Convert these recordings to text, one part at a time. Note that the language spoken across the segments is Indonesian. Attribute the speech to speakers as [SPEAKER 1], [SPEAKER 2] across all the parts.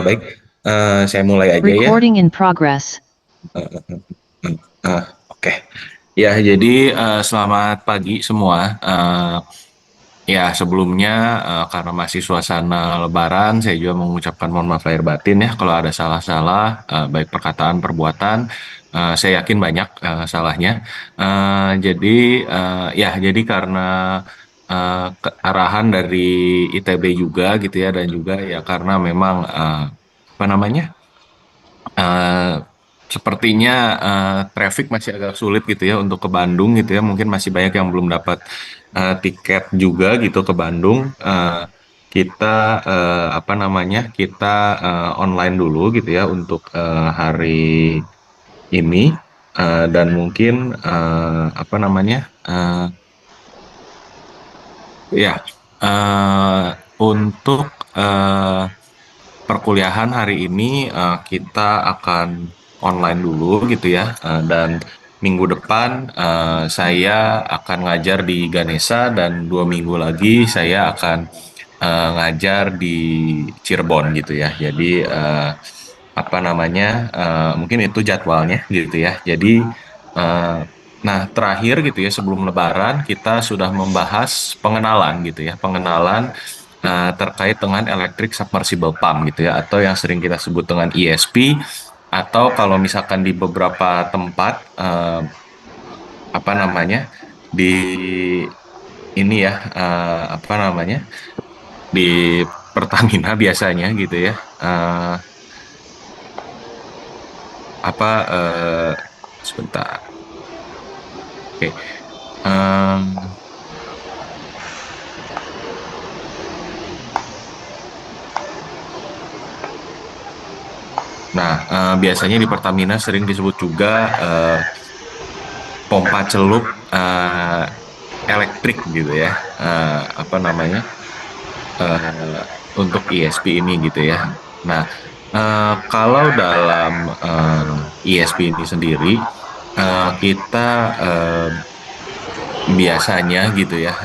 [SPEAKER 1] Baik, saya mulai aja ya.
[SPEAKER 2] Recording in progress.
[SPEAKER 1] Oke. Ya, jadi selamat pagi semua. Ya, sebelumnya karena masih suasana Lebaran, saya juga mengucapkan mohon maaf lahir batin ya kalau ada salah-salah, baik perkataan, perbuatan. Saya yakin banyak salahnya. Jadi jadi karena arahan dari ITB juga gitu ya, dan juga ya karena memang apa namanya? eh, Sepertinya traffic masih agak sulit gitu ya untuk ke Bandung gitu ya. Mungkin masih banyak yang belum dapat tiket juga gitu ke Bandung. Kita apa namanya? Kita online dulu gitu ya untuk hari ini. Dan mungkin apa namanya? Ya, untuk eh, perkuliahan hari ini kita akan online dulu gitu ya. Dan minggu depan saya akan ngajar di Ganesha dan 2 minggu lagi saya akan ngajar di Cirebon gitu ya. Jadi apa namanya mungkin itu jadwalnya gitu ya. Jadi eh, nah terakhir gitu ya sebelum Lebaran kita sudah membahas pengenalan gitu ya. Pengenalan terkait dengan electric submersible pump gitu ya, atau yang sering kita sebut dengan ESP, atau kalau misalkan di beberapa tempat apa namanya di ini ya apa namanya di Pertamina biasanya gitu ya, eh, apa sebentar, oke. Em, nah biasanya di Pertamina sering disebut juga pompa celup eh, elektrik gitu ya, apa namanya eh, untuk ESP ini gitu ya. Nah, kalau dalam ESP ini sendiri, kita biasanya gitu ya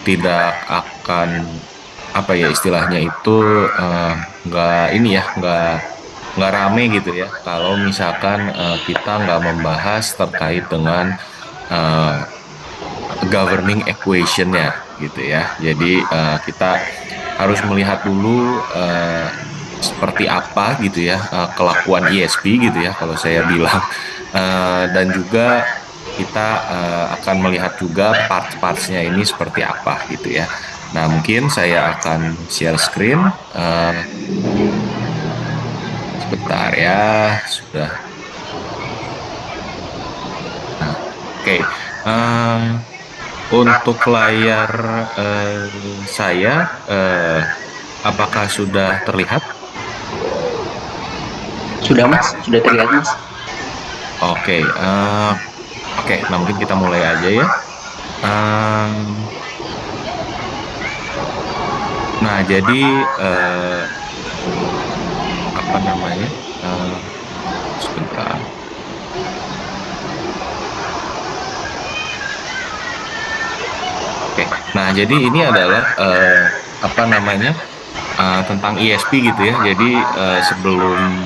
[SPEAKER 1] tidak akan apa ya istilahnya itu nggak ini ya nggak rame gitu ya kalau misalkan kita nggak membahas terkait dengan eh, governing equation-nya gitu ya. Jadi kita harus melihat dulu seperti apa gitu ya kelakuan ESP gitu ya kalau saya bilang. Dan juga kita akan melihat juga parts-partsnya ini seperti apa gitu ya. Nah mungkin saya akan share screen sebentar ya sudah. Nah, oke. Eh, untuk layar saya, apakah sudah terlihat?
[SPEAKER 3] Sudah Mas, sudah terlihat Mas.
[SPEAKER 1] Oke, oke. Nah mungkin kita mulai aja ya. Em, nah jadi apa namanya? Eh, Sebentar. Oke. Nah jadi ini adalah apa namanya tentang ESP gitu ya. Jadi sebelum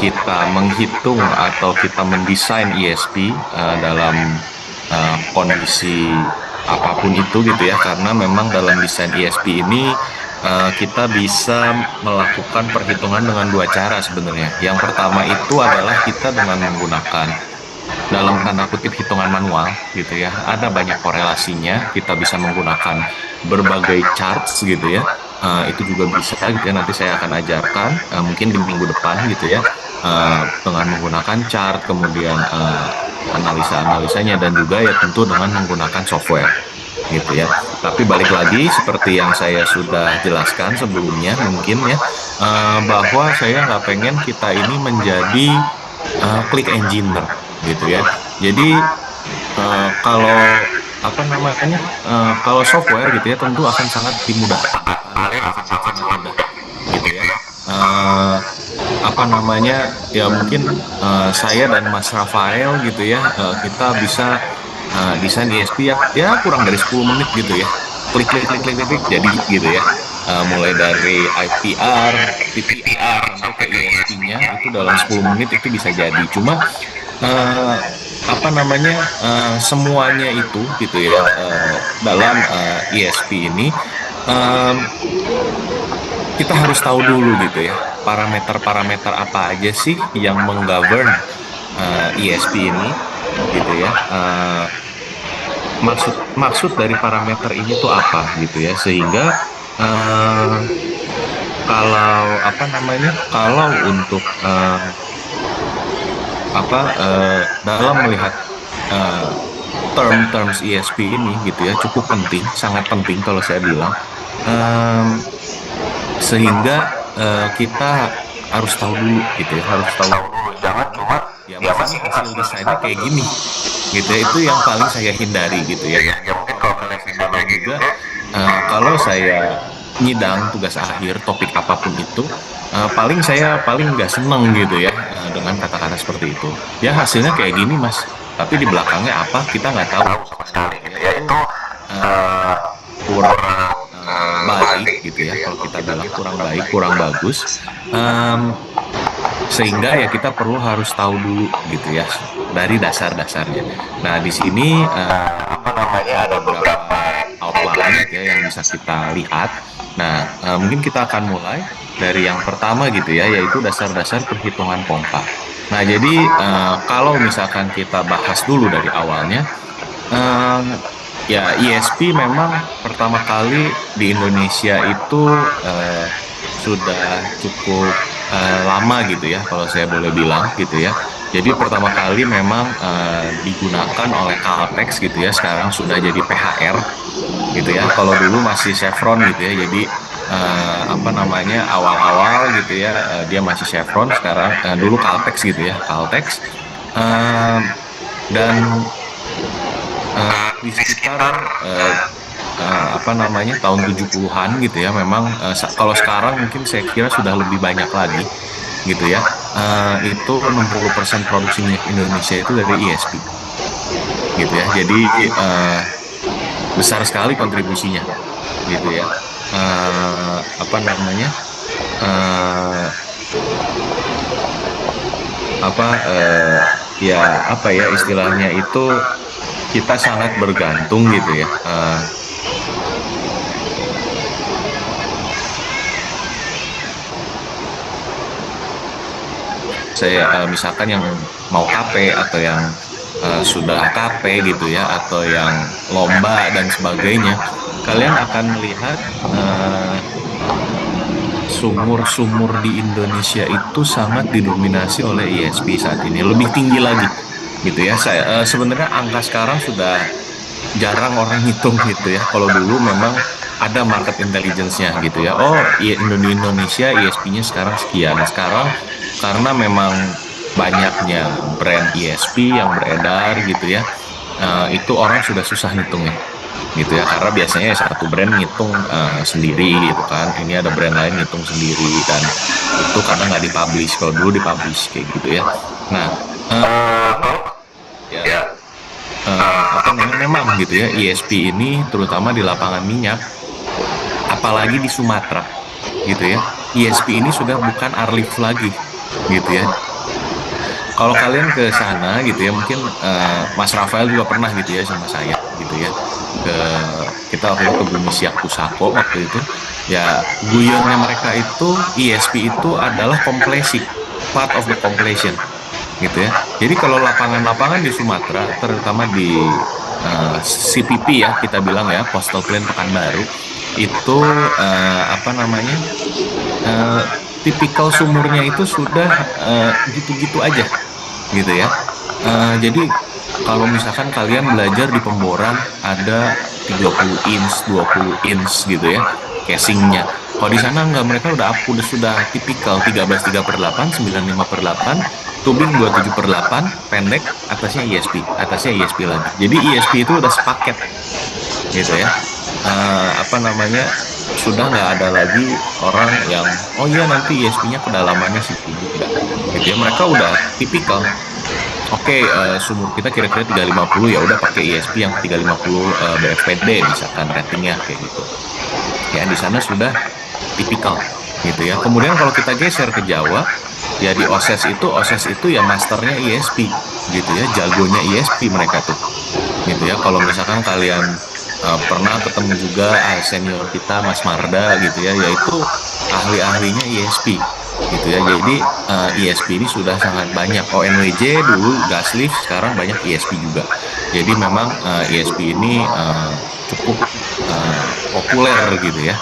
[SPEAKER 1] kita menghitung atau kita mendesain ESP dalam kondisi apapun itu gitu ya, karena memang dalam desain ESP ini kita bisa melakukan perhitungan dengan dua cara sebenarnya. Yang pertama itu adalah kita dengan menggunakan dalam tanda kutip hitungan manual gitu ya. Ada banyak korelasinya, kita bisa menggunakan berbagai charts gitu ya. Itu juga bisa gitu ya, nanti saya akan ajarkan mungkin di minggu depan gitu ya, dengan menggunakan chart, kemudian analisa-analisanya, dan juga ya tentu dengan menggunakan software gitu ya. Tapi balik lagi seperti yang saya sudah jelaskan sebelumnya mungkin ya, bahwa saya nggak pengen kita ini menjadi click engineer gitu ya. Jadi kalau apa namanya kalau software gitu ya tentu akan sangat dimudahkan, akan sangat mudah gitu ya. Eh, Apa namanya ya mungkin saya dan Mas Rafael gitu ya, kita bisa desain ESP ya kurang dari 10 menit gitu ya, klik klik klik klik klik, klik, jadi gitu ya. mulai dari IPR, PPR sampai ke ESP-nya itu dalam 10 menit itu bisa jadi. Cuma eh, apa namanya semuanya itu gitu ya dalam ESP ini em, kita harus tahu dulu gitu ya parameter-parameter apa aja sih yang menggovern ESP ini gitu ya. Maksud maksud dari parameter ini tuh apa gitu ya sehingga eh, kalau apa namanya kalau untuk dalam melihat eh, terms ESP ini gitu ya cukup penting, sangat penting kalau saya bilang. Em, Sehingga kita harus tahu dulu gitu ya, harus tahu dulu, jangan cuma ya masa hasil desainnya kayak gini gitu ya, itu yang paling saya hindari gitu ya. Ya mungkin kalau kalian sadar juga kalau saya nyidang tugas akhir topik apapun itu paling nggak seneng gitu ya dengan kata-kata seperti itu. Ya hasilnya kayak gini mas, tapi di belakangnya apa kita nggak tahu sama sekali gitu ya. Itu eh, kurang baik gitu ya, kalau kita bilang kurang baik, kurang bagus. Em, Sehingga ya kita perlu harus tahu dulu gitu ya dari dasar-dasarnya. Nah di sini apa namanya ada beberapa outline gitu ya yang bisa kita lihat. Nah mungkin kita akan mulai dari yang pertama gitu ya, yaitu dasar-dasar perhitungan pompa. Nah jadi kalau misalkan kita bahas dulu dari awalnya, eh, ya ESP memang pertama kali di Indonesia itu eh, sudah cukup lama gitu ya kalau saya boleh bilang gitu ya. Jadi pertama kali memang digunakan oleh Caltex gitu ya, sekarang sudah jadi PHR gitu ya. Kalau dulu masih Chevron gitu ya, jadi apa namanya awal-awal gitu ya dia masih Chevron, sekarang dulu Caltex gitu ya, Caltex. Eh, dan di sekitar apa namanya tahun 70-an gitu ya memang kalau sekarang mungkin saya kira sudah lebih banyak lagi gitu ya. Itu 60% produksi minyak Indonesia itu dari ESP gitu ya, jadi besar sekali kontribusinya gitu ya. Apa namanya eh, apa ya apa ya istilahnya itu kita sangat bergantung gitu ya. Saya misalkan yang mau KP atau yang sudah KP gitu ya atau yang lomba dan sebagainya, kalian akan melihat sumur-sumur di Indonesia itu sangat didominasi oleh ESP saat ini, lebih tinggi lagi gitu ya. Saya sebenarnya angka sekarang sudah jarang orang hitung gitu ya. Kalau dulu memang ada market intelligence-nya gitu ya. Oh, iya Indonesia ESP-nya sekarang sekian. Sekarang karena memang banyaknya brand ESP yang beredar gitu ya, itu orang sudah susah ngitungnya gitu ya. Karena biasanya satu brand ngitung sendiri gitu kan. Ini ada brand lain ngitung sendiri dan itu karena nggak dipublish. Kalau dulu dipublish kayak gitu ya. Nah, ya apa namanya memang gitu ya ESP ini terutama di lapangan minyak apalagi di Sumatera gitu ya, ESP ini sudah bukan Arlift lagi gitu ya. Kalau kalian ke sana gitu ya mungkin Mas Rafael juga pernah gitu ya sama saya gitu ya ke kita waktu itu ke Bumi Siak Pusako waktu itu ya. Guyonnya mereka itu ESP itu adalah completion, part of the completion gitu ya. Jadi kalau lapangan-lapangan di Sumatera, terutama di CPP ya kita bilang ya, Coastal Plain Pekanbaru, itu apa namanya eh, tipikal sumurnya itu sudah gitu-gitu aja gitu ya. Jadi kalau misalkan kalian belajar di pemboran ada 30 inch, 20 inch gitu ya casingnya. Kalau di sana nggak, mereka udah sudah tipikal 13/3/8, 95/8, tubing 27/8, pendek, atasnya ESP lagi. Jadi ESP itu udah sepaket gitu ya. Apa namanya sudah nggak ada lagi orang yang oh iya nanti ESP-nya kedalamannya segitu enggak gitu ya. Mereka udah tipikal. Oke, sumur kita kira-kira 350 ya udah pakai ESP yang 350 BFPD misalkan ratingnya kayak gitu. Ya di sana sudah tipikal gitu ya. Kemudian kalau kita geser ke Jawa, ya di OSES itu ya masternya ISP gitu ya, jagonya ISP mereka tuh gitu ya. Kalau misalkan kalian pernah ketemu juga senior kita Mas Marda gitu ya, yaitu ahli-ahlinya ISP gitu ya. Jadi ISP ini sudah sangat banyak. ONWJ dulu Gaslift, sekarang banyak ISP juga. Jadi memang ISP ini cukup populer gitu ya.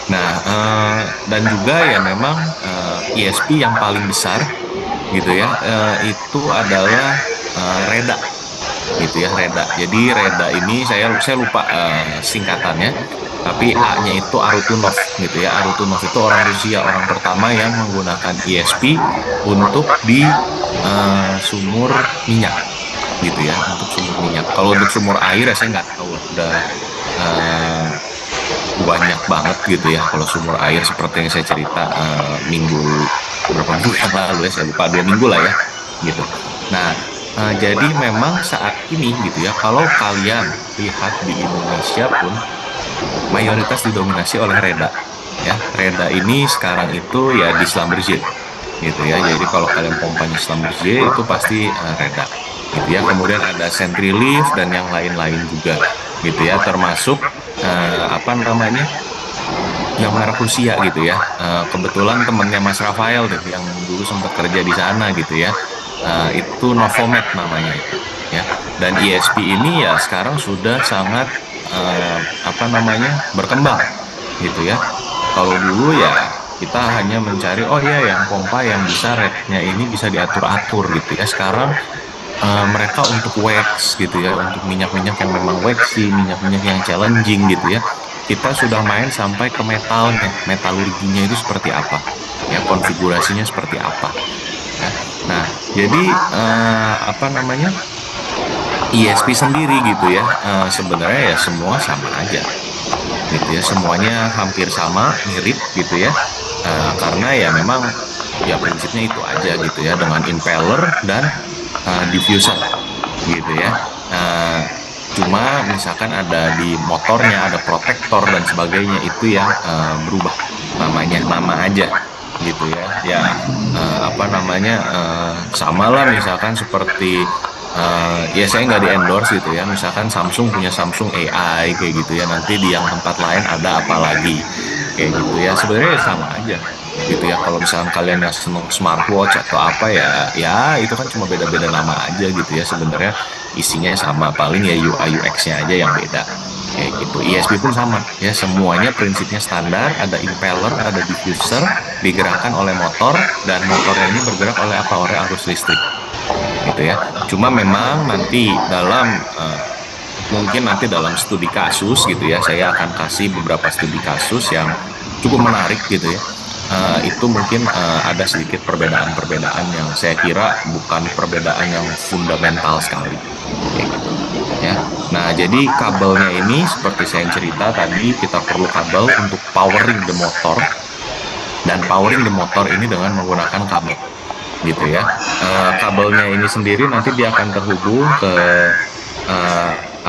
[SPEAKER 1] Nah, dan juga ya memang ISP yang paling besar gitu ya, itu adalah Reda gitu ya, Reda. Jadi Reda ini saya lupa singkatannya, tapi A-nya itu Arutunov gitu ya. Arutunov itu orang Rusia, orang pertama yang menggunakan ISP untuk di sumur minyak gitu ya, untuk sumur minyak. Kalau untuk sumur air ya saya nggak tahu, udah eh, banyak banget gitu ya. Kalau sumur air seperti yang saya cerita berapa minggu yang lalu ya, saya lupa, 2 minggu lah ya gitu. Nah, jadi memang saat ini gitu ya, kalau kalian lihat di Indonesia pun mayoritas didominasi oleh Reda ya. Reda ini sekarang itu ya di Schlumberger gitu ya. Jadi kalau kalian pompanya Schlumberger itu pasti Reda gitu ya. Kemudian ada CenturyLift dan yang lain-lain juga gitu ya, termasuk apa namanya, yang merek Rusia gitu ya. Kebetulan temennya Mas Rafael deh yang dulu sempat kerja di sana gitu ya. Itu Novomed namanya itu ya. Dan ISP ini ya sekarang sudah sangat apa namanya, berkembang gitu ya. Kalau dulu ya kita hanya mencari oh ya yang pompa yang bisa rate-nya ini bisa diatur-atur gitu ya. Sekarang mereka untuk wax gitu ya, untuk minyak-minyak yang memang waxy, minyak-minyak yang challenging gitu ya, kita sudah main sampai ke metalnya, metalurginya itu seperti apa ya, konfigurasinya seperti apa ya. Nah, jadi apa namanya, ISP sendiri gitu ya, sebenarnya ya semua sama aja gitu ya, semuanya hampir sama, mirip gitu ya. Karena ya memang ya prinsipnya itu aja gitu ya, dengan impeller dan diffuser gitu ya. Uh, Cuma misalkan ada di motornya ada protektor dan sebagainya, itu yang berubah namanya, nama aja gitu ya. Ya apa namanya, sama lah misalkan seperti ya saya nggak di endorse gitu ya, misalkan Samsung punya Samsung AI kayak gitu ya, nanti di yang tempat lain ada apa lagi kayak gitu ya. Sebenarnya ya sama aja gitu ya. Kalau misalkan kalian yang seneng smartwatch atau apa ya, ya itu kan cuma beda-beda nama aja gitu ya. Sebenarnya isinya sama, paling ya UI UX-nya aja yang beda kayak gitu. ISP pun sama ya, semuanya prinsipnya standar, ada impeller, ada diffuser, digerakkan oleh motor, dan motornya ini bergerak oleh apa, oleh arus listrik gitu ya. Cuma memang nanti dalam mungkin nanti dalam studi kasus gitu ya, saya akan kasih beberapa studi kasus yang cukup menarik gitu ya. Itu mungkin ada sedikit perbedaan-perbedaan yang saya kira bukan perbedaan yang fundamental sekali kayak gitu ya. Nah, jadi kabelnya ini seperti saya cerita tadi, kita perlu kabel untuk powering the motor, dan powering the motor ini dengan menggunakan kabel gitu ya. Kabelnya ini sendiri nanti dia akan terhubung ke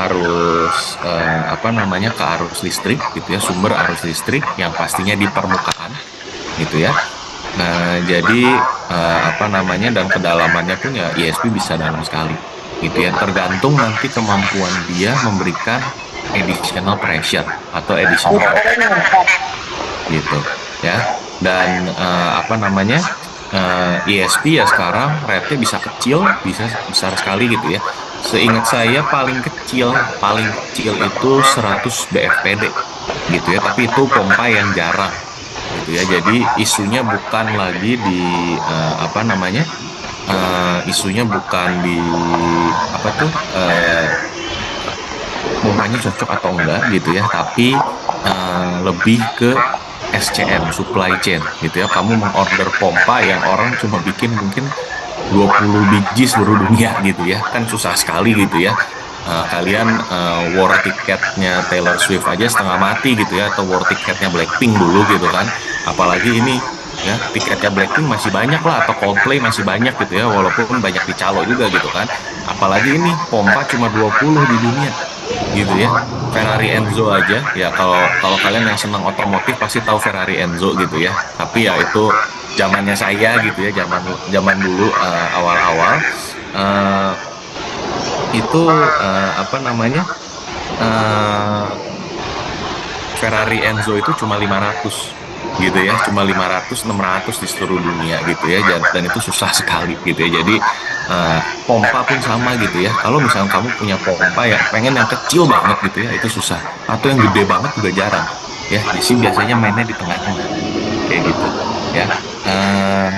[SPEAKER 1] arus apa namanya, ke arus listrik gitu ya, sumber arus listrik yang pastinya di permukaan gitu ya. Nah, jadi apa namanya, dan kedalamannya pun ya ISP bisa dalam sekali gitu ya, tergantung nanti kemampuan dia memberikan additional pressure atau additional gitu ya. Dan apa namanya, ISP ya sekarang rate-nya bisa kecil, bisa besar sekali gitu ya. Seingat saya paling kecil itu 100 BFPD gitu ya, tapi itu pompa yang jarang gitu ya. Jadi isunya bukan lagi di apa namanya, isunya bukan di apa tuh, pompanya cocok atau enggak gitu ya, tapi lebih ke SCM, supply chain gitu ya. Kamu mengorder pompa yang orang cuma bikin mungkin 20 biji seluruh dunia gitu ya, kan susah sekali gitu ya. Kalian war tiketnya Taylor Swift aja setengah mati gitu ya, atau war tiketnya Blackpink dulu gitu kan, apalagi ini ya, tiketnya Blackpink masih banyak lah, atau Coldplay masih banyak gitu ya, walaupun banyak dicalo juga gitu kan, apalagi ini pompa cuma 20 di dunia gitu ya. Ferrari Enzo aja ya, kalau kalau kalian yang senang otomotif pasti tahu Ferrari Enzo gitu ya. Tapi ya itu zamannya saya gitu ya, zaman zaman dulu awal-awal eh, itu apa namanya? eh, Ferrari Enzo itu cuma 500 gitu ya, cuma 500 600 di seluruh dunia gitu ya, dan itu susah sekali gitu ya. Jadi pompa pun sama gitu ya, kalau misalnya kamu punya pompa ya pengen yang kecil banget gitu ya itu susah, atau yang gede banget juga jarang ya. Di sini biasanya mainnya di tengah-tengah kayak gitu ya. Eh,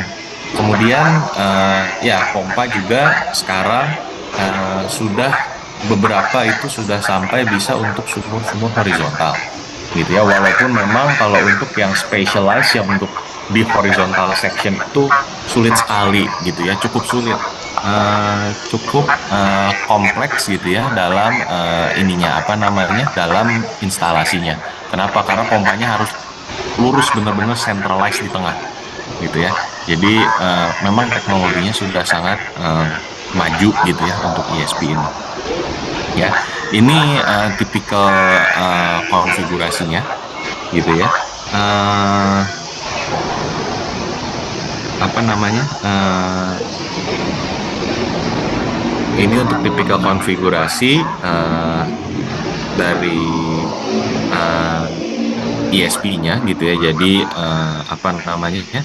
[SPEAKER 1] Kemudian ya pompa juga sekarang sudah beberapa itu sudah sampai bisa untuk sumur-sumur horizontal gitu ya. Walaupun memang kalau untuk yang specialized yang untuk di horizontal section itu sulit sekali gitu ya, cukup sulit. Cukup kompleks gitu ya dalam ininya apa namanya, dalam instalasinya. Kenapa? Karena pompanya harus lurus, benar-benar centralized di tengah gitu ya. Jadi memang teknologinya sudah sangat maju gitu ya untuk ESP ini ya. Ini tipikal konfigurasinya gitu ya. Eh, Apa namanya? Ini untuk tipikal konfigurasi dari ESP-nya gitu ya. Jadi apa namanya?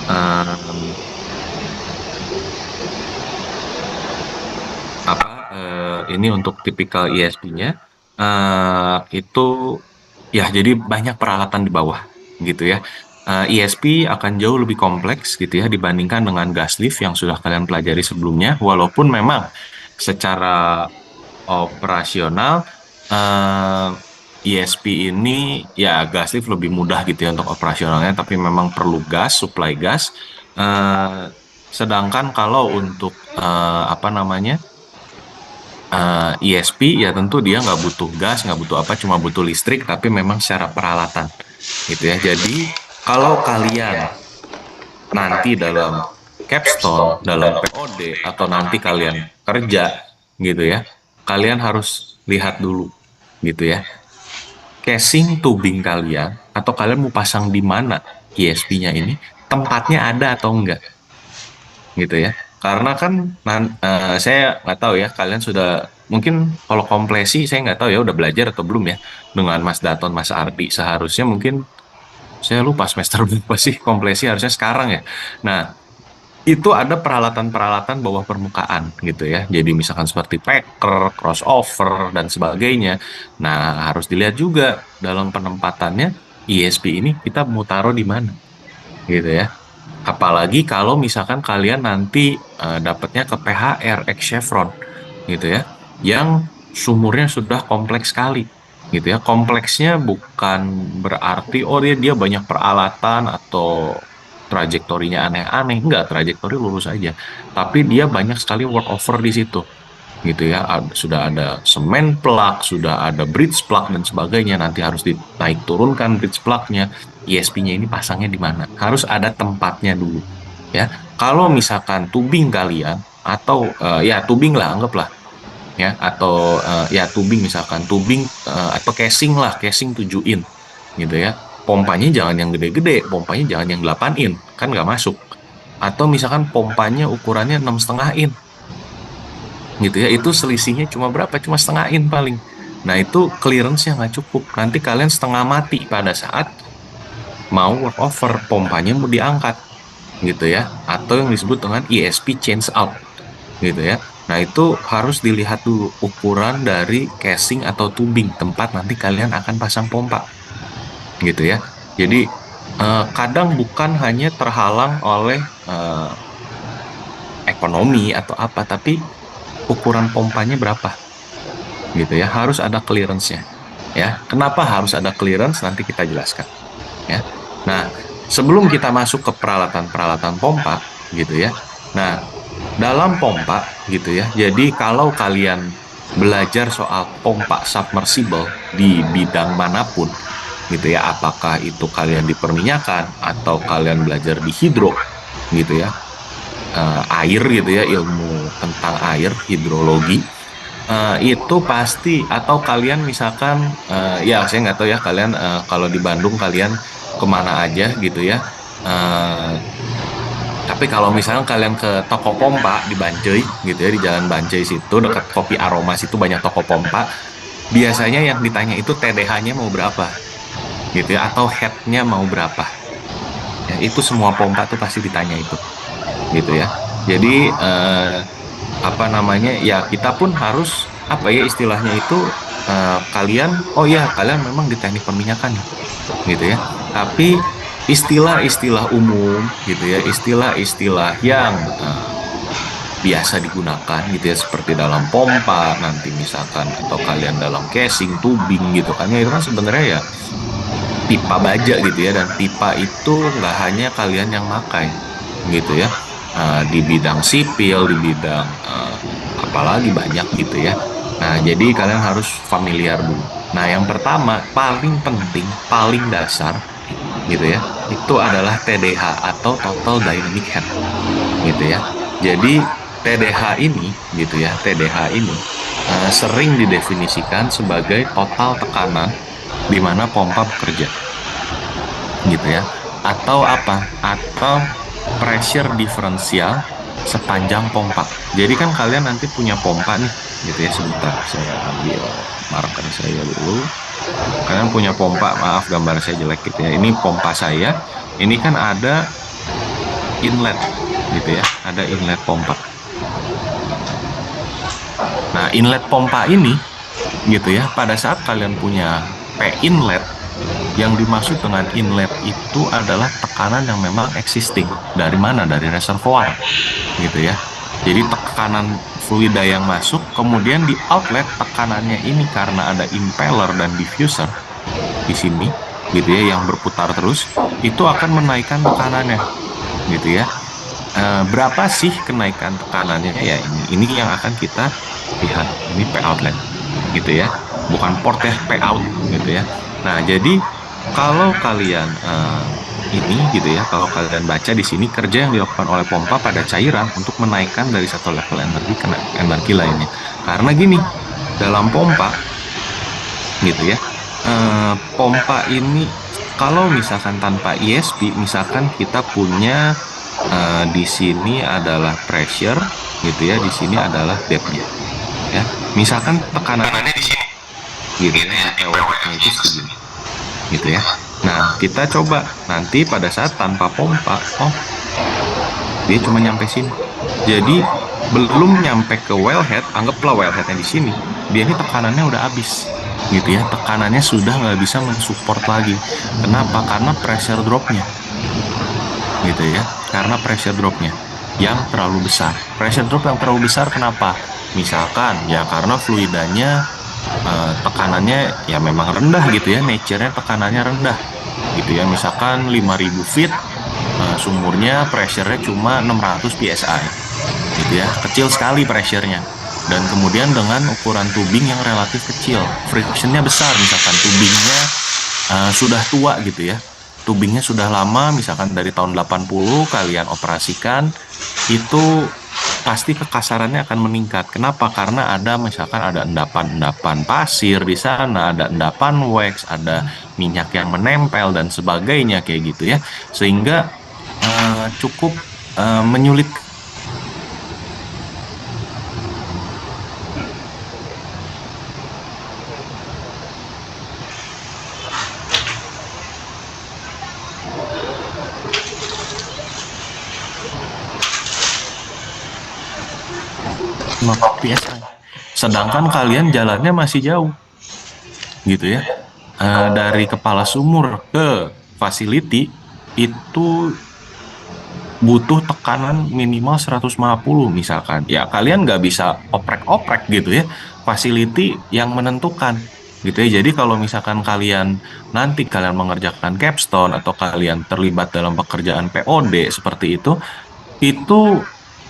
[SPEAKER 1] eh, apa ini untuk tipikal ESP-nya itu ya, jadi banyak peralatan di bawah gitu ya. ESP akan jauh lebih kompleks gitu ya dibandingkan dengan gas lift yang sudah kalian pelajari sebelumnya, walaupun memang secara operasional eh, ESP ini ya gas lift lebih mudah gitu ya untuk operasionalnya, tapi memang perlu gas, supply gas. Eh, Sedangkan kalau untuk apa namanya, ESP ya tentu dia nggak butuh gas, nggak butuh apa, cuma butuh listrik, tapi memang secara peralatan gitu ya. Jadi kalau kalian nanti dalam capstone, dalam POD, atau nanti kalian kerja gitu ya, kalian harus lihat dulu gitu ya, casing tubing kalian atau kalian mau pasang di mana ESP-nya ini, tempatnya ada atau enggak gitu ya. Karena kan saya nggak tahu ya, kalian sudah mungkin kalau kompresi saya nggak tahu ya udah belajar atau belum ya dengan Mas Daton, Mas Ardi. Seharusnya mungkin saya lupa semester berapa sih kompresi, harusnya sekarang ya. Nah, itu ada peralatan-peralatan bawah permukaan gitu ya. Jadi misalkan seperti packer, crossover, dan sebagainya. Nah, harus dilihat juga dalam penempatannya ESP ini kita mau taruh di mana gitu ya. Apalagi kalau misalkan kalian nanti dapatnya ke PHR, X Chevron gitu ya, yang sumurnya sudah kompleks sekali gitu ya. Kompleksnya bukan berarti oh dia banyak peralatan atau trajektorinya aneh-aneh, enggak, trajektori lurus aja. Tapi dia banyak sekali workover di situ gitu ya. Sudah ada semen plug, sudah ada bridge plug dan sebagainya. Nanti harus dinaik turunkan bridge plugnya. ESP-nya ini pasangnya di mana? Harus ada tempatnya dulu ya. Kalau misalkan tubing kalian atau ya tubing lah anggaplah ya, atau ya tubing, misalkan tubing atau casing lah, casing 7 in gitu ya. Pompanya jangan yang gede-gede, pompanya jangan yang 8 in, kan nggak masuk. Atau misalkan pompanya ukurannya 6,5 in gitu ya, itu selisihnya cuma berapa, cuma setengah in paling. Nah itu clearance-nya nggak cukup, nanti kalian setengah mati pada saat mau workover, pompanya mau diangkat gitu ya, atau yang disebut dengan ESP change out gitu ya. Nah itu harus dilihat dulu ukuran dari casing atau tubing tempat nanti kalian akan pasang pompa gitu ya. Jadi kadang bukan hanya terhalang oleh ekonomi atau apa, tapi ukuran pompanya berapa gitu ya, harus ada clearance-nya ya. Kenapa harus ada clearance, nanti kita jelaskan ya. Nah, sebelum kita masuk ke peralatan-peralatan pompa gitu ya. Nah, dalam pompa gitu ya, jadi kalau kalian belajar soal pompa submersible di bidang manapun gitu ya, apakah itu kalian di perminyakan atau kalian belajar di hidro gitu ya, air gitu ya, ilmu tentang air, hidrologi, Itu pasti, atau kalian misalkan ya saya nggak tahu ya kalian kalau di Bandung kalian kemana aja gitu ya. Eh, tapi kalau misalnya kalian ke toko pompa di Bancai gitu ya, di Jalan Bancai situ dekat Kopi Aroma situ banyak toko pompa. Biasanya yang ditanya itu TDH-nya mau berapa gitu ya, atau head-nya mau berapa. Ya, itu semua pompa tuh pasti ditanya itu gitu ya. Jadi apa namanya ya, kita pun harus apa ya istilahnya itu, kalian oh ya kalian memang di teknik perminyakan nih gitu ya, tapi istilah-istilah umum gitu ya, istilah-istilah yang biasa digunakan gitu ya, seperti dalam pompa nanti misalkan, atau kalian dalam casing tubing gitu kan ya, itu kan sebenarnya ya pipa baja gitu ya, dan pipa itu nggak hanya kalian yang pakai gitu ya. Di bidang sipil, di bidang apalagi banyak gitu ya. Nah, jadi kalian harus familiar dulu. Nah, yang pertama paling penting, paling dasar gitu ya, itu adalah TDH atau Total Dynamic Head gitu ya. Jadi TDH ini gitu ya, TDH ini sering didefinisikan sebagai total tekanan di mana pompa bekerja gitu ya, atau apa, atau pressure diferensial sepanjang pompa. Jadi kan kalian nanti punya pompa nih gitu ya, sebentar saya ambil marker saya dulu. Kalian punya pompa, maaf gambar saya jelek gitu ya, ini pompa saya, ini kan ada inlet gitu ya, ada inlet pompa. Nah, inlet pompa ini gitu ya, pada saat kalian punya P inlet, yang dimaksud dengan inlet itu adalah tekanan yang memang existing. Dari mana? Dari reservoir gitu ya. Jadi tekanan fluida yang masuk, kemudian di outlet tekanannya ini karena ada impeller dan diffuser di sini gitu ya, yang berputar terus, itu akan menaikkan tekanannya gitu ya. Berapa sih kenaikan tekanannya ya, ini yang akan kita lihat. Ini P outlet gitu ya, bukan port ya, P out gitu ya. Nah, jadi kalau kalian ini gitu ya, kalau kalian baca di sini, kerja yang dilakukan oleh pompa pada cairan untuk menaikkan dari satu level energi ke energi lainnya. Karena gini, dalam pompa gitu ya, pompa ini kalau misalkan tanpa ESP, misalkan kita punya di sini adalah pressure gitu ya, di sini adalah depth-nya ya. Misalkan tekanannya di sini gitu ya, PW-nya itu segini gitu ya. Nah, kita coba nanti pada saat tanpa pompa, oh dia cuma nyampe sini. Jadi belum nyampe ke wellhead, anggaplah wellheadnya di sini, dia ini tekanannya udah habis gitu ya, tekanannya sudah nggak bisa mensupport lagi. Kenapa? Karena pressure dropnya gitu ya, karena pressure dropnya yang terlalu besar. Pressure drop yang terlalu besar kenapa? Misalkan ya karena fluidanya tekanannya ya memang rendah gitu ya, nature-nya tekanannya rendah gitu ya, misalkan 5000 feet, sumurnya pressure-nya cuma 600 psi gitu ya, kecil sekali pressure-nya, dan kemudian dengan ukuran tubing yang relatif kecil, friction-nya besar, misalkan tubingnya sudah tua gitu ya, tubingnya sudah lama, misalkan dari tahun 80 kalian operasikan, itu pasti kekasarannya akan meningkat. Kenapa? Karena ada misalkan ada endapan-endapan pasir di sana, ada endapan wax, ada minyak yang menempel dan sebagainya kayak gitu ya. Sehingga cukup menyulit. PSI. Sedangkan kalian jalannya masih jauh, gitu ya. Dari kepala sumur ke facility itu butuh tekanan minimal 150 misalkan. Ya kalian nggak bisa oprek-oprek gitu ya. Facility yang menentukan gitu ya. Jadi kalau misalkan kalian nanti kalian mengerjakan capstone atau kalian terlibat dalam pekerjaan POD seperti itu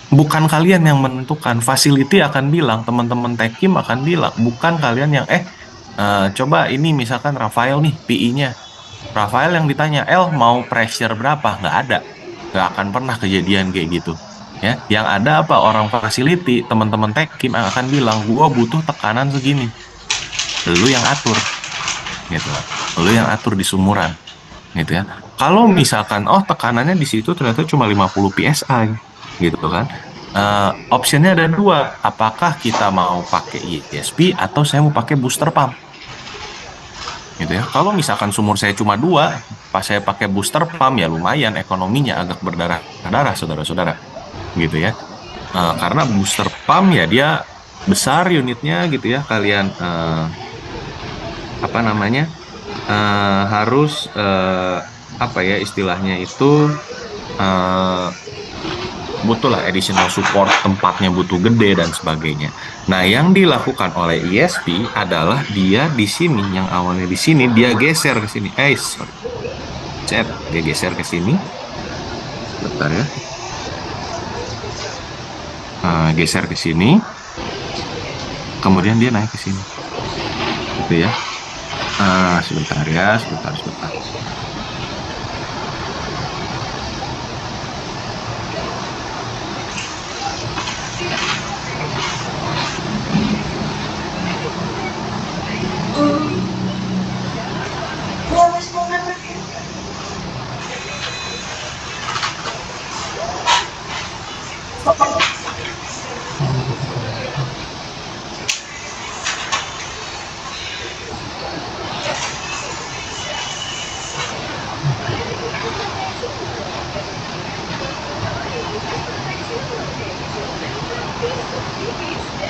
[SPEAKER 1] bukan kalian yang menentukan, facility akan bilang, teman-teman tekim akan bilang, bukan kalian yang coba ini misalkan Rafael nih PI-nya. Rafael yang ditanya, mau pressure berapa? Nggak ada. Nggak akan pernah kejadian kayak gitu. Ya, yang ada apa, orang facility, teman-teman tekim akan bilang gua butuh tekanan segini, lu yang atur gitu, lu yang atur di sumuran gitu ya. Kalau misalkan tekanannya di situ ternyata cuma 50 psi gitu kan, optionnya ada dua, apakah kita mau pakai ESP atau saya mau pakai booster pump gitu ya. Kalau misalkan sumur saya cuma dua, pas saya pakai booster pump ya lumayan ekonominya agak berdarah-darah saudara-saudara gitu ya. Karena booster pump ya dia besar unitnya gitu ya, kalian apa namanya, harus apa ya istilahnya itu, eh, butuh lah additional support, tempatnya butuh gede dan sebagainya. Nah, yang dilakukan oleh ESP adalah dia di sini, yang awalnya di sini dia geser ke sini. Sorry. Dia geser ke sini. Bentar ya. Geser ke sini. Kemudian dia naik ke sini. Gitu ya. Sebentar ya, sebentar.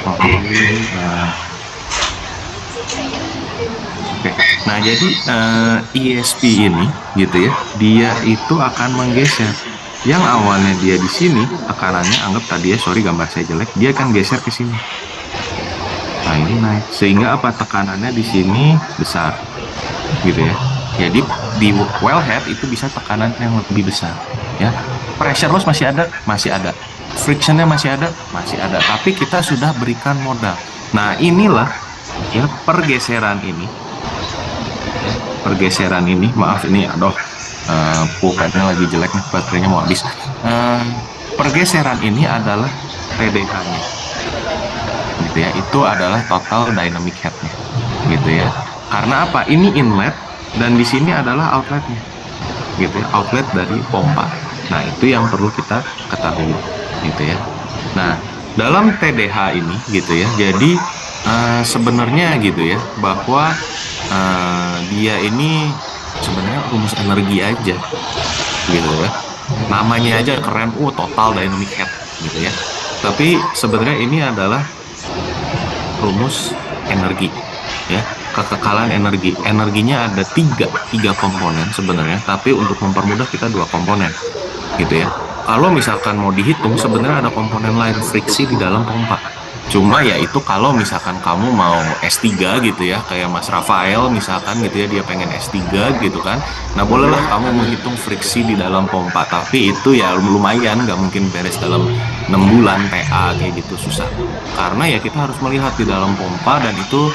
[SPEAKER 1] Oke. Oke. Nah, jadi ESP ini gitu ya, dia itu akan menggeser. Yang awalnya dia di sini, tekanannya anggap tadi ya, sorry gambar saya jelek, dia akan geser ke sini. Nah, ini naik. Sehingga apa, tekanannya di sini besar. Gitu ya. Jadi di wellhead itu bisa tekanan yang lebih besar, ya. Pressure loss masih ada, frictionnya masih ada, tapi kita sudah berikan modal. Nah, inilah ya pergeseran ini, maaf ini pulpennya lagi jelek nih, baterainya mau habis. Pergeseran ini adalah TDH-nya gitu ya, itu adalah total dynamic head-nya gitu ya. Karena apa, ini inlet dan di sini adalah outletnya gitu ya, outlet dari pompa. Nah, itu yang perlu kita ketahui gitu ya. Nah, dalam TDH ini gitu ya, jadi sebenarnya gitu ya, bahwa dia ini sebenarnya rumus energi aja gitu ya. Namanya aja keren, total dynamic head gitu ya. Tapi sebenarnya ini adalah rumus energi ya, kekekalan energi. Energinya ada tiga komponen sebenarnya, tapi untuk mempermudah kita dua komponen gitu ya. Kalau misalkan mau dihitung sebenarnya ada komponen lain, friksi di dalam pompa. Cuma ya itu kalau misalkan kamu mau S3 gitu ya, kayak Mas Rafael misalkan gitu ya, dia pengen S3 gitu kan. Nah, bolehlah kamu menghitung friksi di dalam pompa, tapi itu ya lumayan, nggak mungkin beres dalam 6 bulan PA kayak gitu, susah. Karena ya kita harus melihat di dalam pompa, dan itu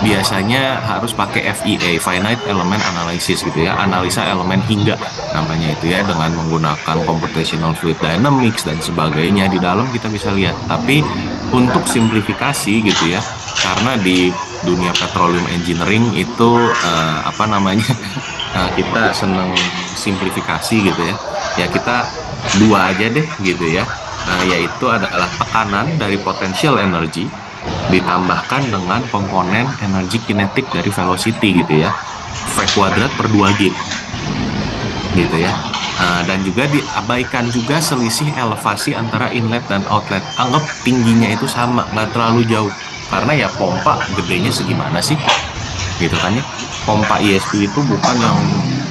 [SPEAKER 1] biasanya harus pakai FEA, Finite Element Analysis gitu ya, analisa elemen hingga namanya itu ya, dengan menggunakan Computational Fluid Dynamics dan sebagainya. Di dalam kita bisa lihat, tapi untuk simplifikasi gitu ya, karena di dunia petroleum engineering itu apa namanya kita seneng simplifikasi gitu ya, ya kita dua aja deh gitu ya. Yaitu adalah tekanan dari potential energy ditambahkan dengan komponen energi kinetik dari velocity gitu ya, V kuadrat per 2G gitu ya. Dan juga diabaikan juga selisih elevasi antara inlet dan outlet. Anggap tingginya itu sama, nggak terlalu jauh, karena ya pompa gedenya segimana sih gitu kan ya. Pompa ESP itu bukan yang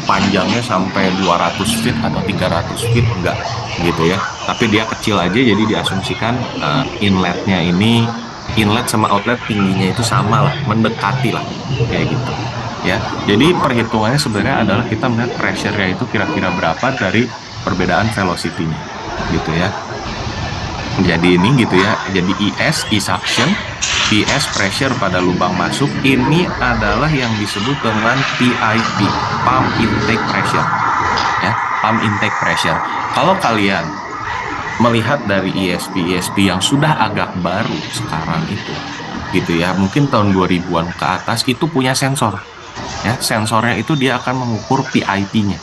[SPEAKER 1] panjangnya sampai 200 feet atau 300 feet, enggak gitu ya, tapi dia kecil aja, jadi diasumsikan inletnya ini, inlet sama outlet tingginya itu sama lah, mendekati lah kayak gitu ya. Jadi perhitungannya sebenarnya adalah kita melihat pressure-nya itu kira-kira berapa dari perbedaan velocity-nya gitu ya. Jadi ini gitu ya, jadi suction, PS pressure pada lubang masuk, ini adalah yang disebut dengan PIP, pump intake pressure ya, pump intake pressure. Kalau kalian melihat dari ESP yang sudah agak baru sekarang itu, gitu ya, mungkin tahun 2000-an ke atas itu punya sensor, ya, sensornya itu dia akan mengukur PIP-nya,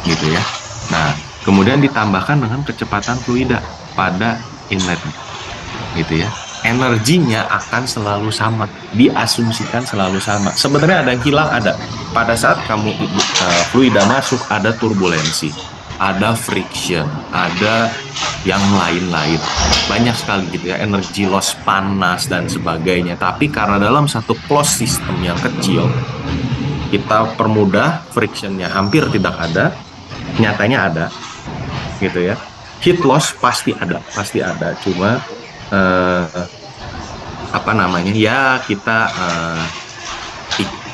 [SPEAKER 1] gitu ya. Nah, kemudian ditambahkan dengan kecepatan fluida pada inletnya, gitu ya. Energinya akan selalu sama, diasumsikan selalu sama. Sebenarnya ada yang hilang, ada. Pada saat kamu fluida masuk, ada turbulensi, ada friction, ada yang lain-lain. Banyak sekali gitu ya, energi loss, panas, dan sebagainya. Tapi karena dalam satu closed system yang kecil, kita permudah, frictionnya hampir tidak ada, nyatanya ada, gitu ya. Heat loss pasti ada. Cuma apa namanya, ya kita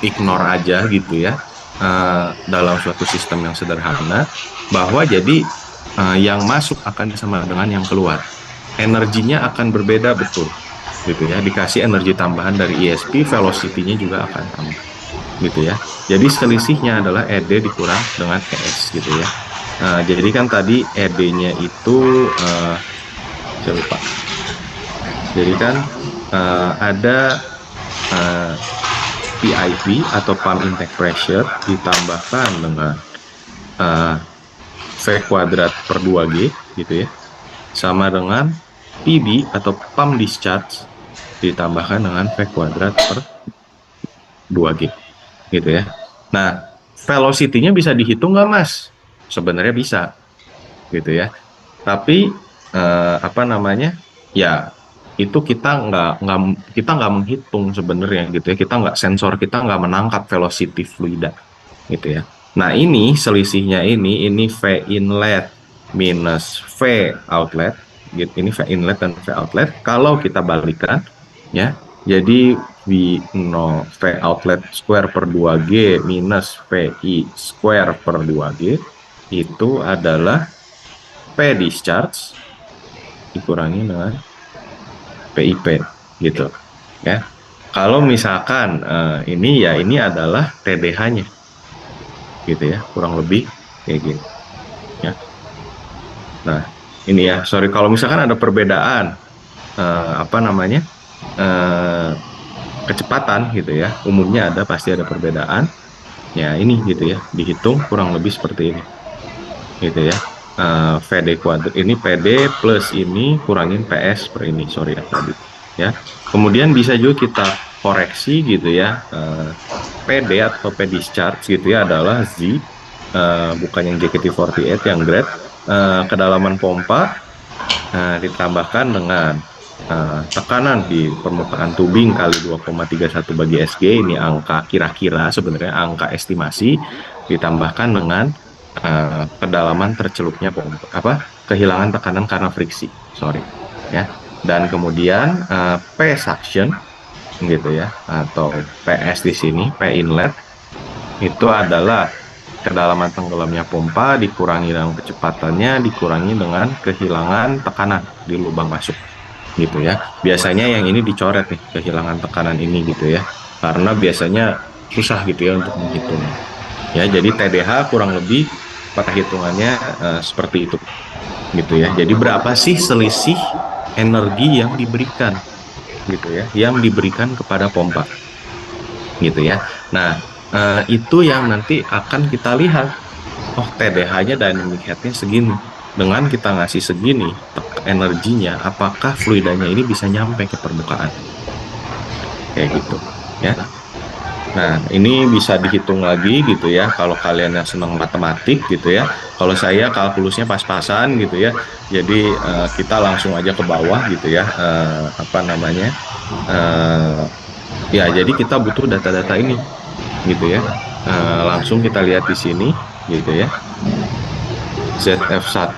[SPEAKER 1] ignore aja gitu ya, dalam suatu sistem yang sederhana, bahwa jadi yang masuk akan sama dengan yang keluar. Energinya akan berbeda, betul, gitu ya. Dikasih energi tambahan dari ESP, velocity-nya juga akan tambah, gitu ya. Jadi selisihnya adalah ED dikurang dengan ES, gitu ya. Jadi kan tadi ED-nya itu saya lupa. Jadi kan ada PIP atau pump intake pressure ditambahkan dengan V kuadrat per 2G, gitu ya, sama dengan PB atau pump discharge ditambahkan dengan V kuadrat per 2G, gitu ya. Nah, velocity-nya bisa dihitung nggak, Mas? Sebenarnya bisa, gitu ya. Tapi apa namanya, ya itu kita nggak menghitung sebenarnya, gitu ya. Kita nggak, sensor kita nggak menangkap velocity fluida, gitu ya. Nah, ini selisihnya ini V inlet minus V outlet, gitu. Ini V inlet dan V outlet. Kalau kita balikan, ya, jadi V0 V outlet square per 2G minus VI square per 2G itu adalah P discharge dikurangi dengan PIP, gitu ya. Kalau misalkan ini adalah TDH-nya, gitu ya, kurang lebih kayak gini ya. Nah, ini ya, sorry kalau misalkan ada perbedaan apa namanya, kecepatan, gitu ya, umumnya pasti ada perbedaan ya. Ini gitu ya, dihitung kurang lebih seperti ini, gitu ya. VD kuadrat ini PD plus ini kurangin PS per ini, sorry ya tadi ya. Kemudian bisa juga kita koreksi, gitu ya, PD atau P discharge, gitu ya, adalah Z, bukan yang JKT48 yang grade, kedalaman pompa ditambahkan dengan tekanan di permukaan tubing kali 2,31 bagi SG, ini angka kira-kira, sebenarnya angka estimasi, ditambahkan dengan kedalaman tercelupnya pompa, kehilangan tekanan karena friksi, sorry ya. Dan kemudian P suction, gitu ya, atau PS di sini, P inlet itu adalah kedalaman tenggelamnya pompa dikurangi dengan kecepatannya dikurangi dengan kehilangan tekanan di lubang masuk, gitu ya. Biasanya yang ini dicoret nih, kehilangan tekanan ini, gitu ya, karena biasanya susah, gitu ya, untuk menghitung ya. Jadi TDH kurang lebih perhitungannya seperti itu, gitu ya. Jadi berapa sih selisih energi yang diberikan, gitu ya, yang diberikan kepada pompa, gitu ya. Nah, itu yang nanti akan kita lihat, oh TDH-nya, dynamic head-nya segini, dengan kita ngasih segini energinya, apakah fluidanya ini bisa nyampe ke permukaan, kayak gitu ya. Nah, ini bisa dihitung lagi, gitu ya, kalau kalian yang senang matematik, gitu ya. Kalau saya kalkulusnya pas-pasan, gitu ya. Jadi kita langsung aja ke bawah, gitu ya, apa namanya, ya, jadi kita butuh data-data ini, gitu ya. Langsung kita lihat di sini, gitu ya. ZF1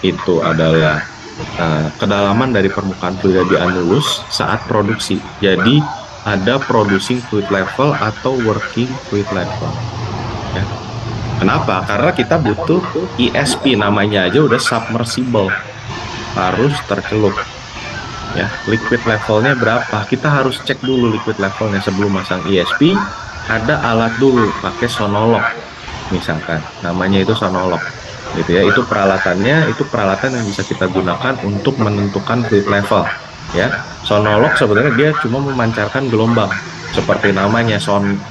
[SPEAKER 1] itu adalah kedalaman dari permukaan fluida di annulus saat produksi. Jadi ada producing fluid level atau working fluid level ya. Kenapa? Karena kita butuh ESP, namanya aja udah submersible, harus tercelup ya. Liquid levelnya berapa, kita harus cek dulu liquid levelnya sebelum masang ESP. Ada alat dulu, pakai sonolog misalkan, namanya itu sonolog gitu ya. Itu peralatannya, itu peralatan yang bisa kita gunakan untuk menentukan fluid level, ya. Sonolog sebenarnya dia cuma memancarkan gelombang, seperti namanya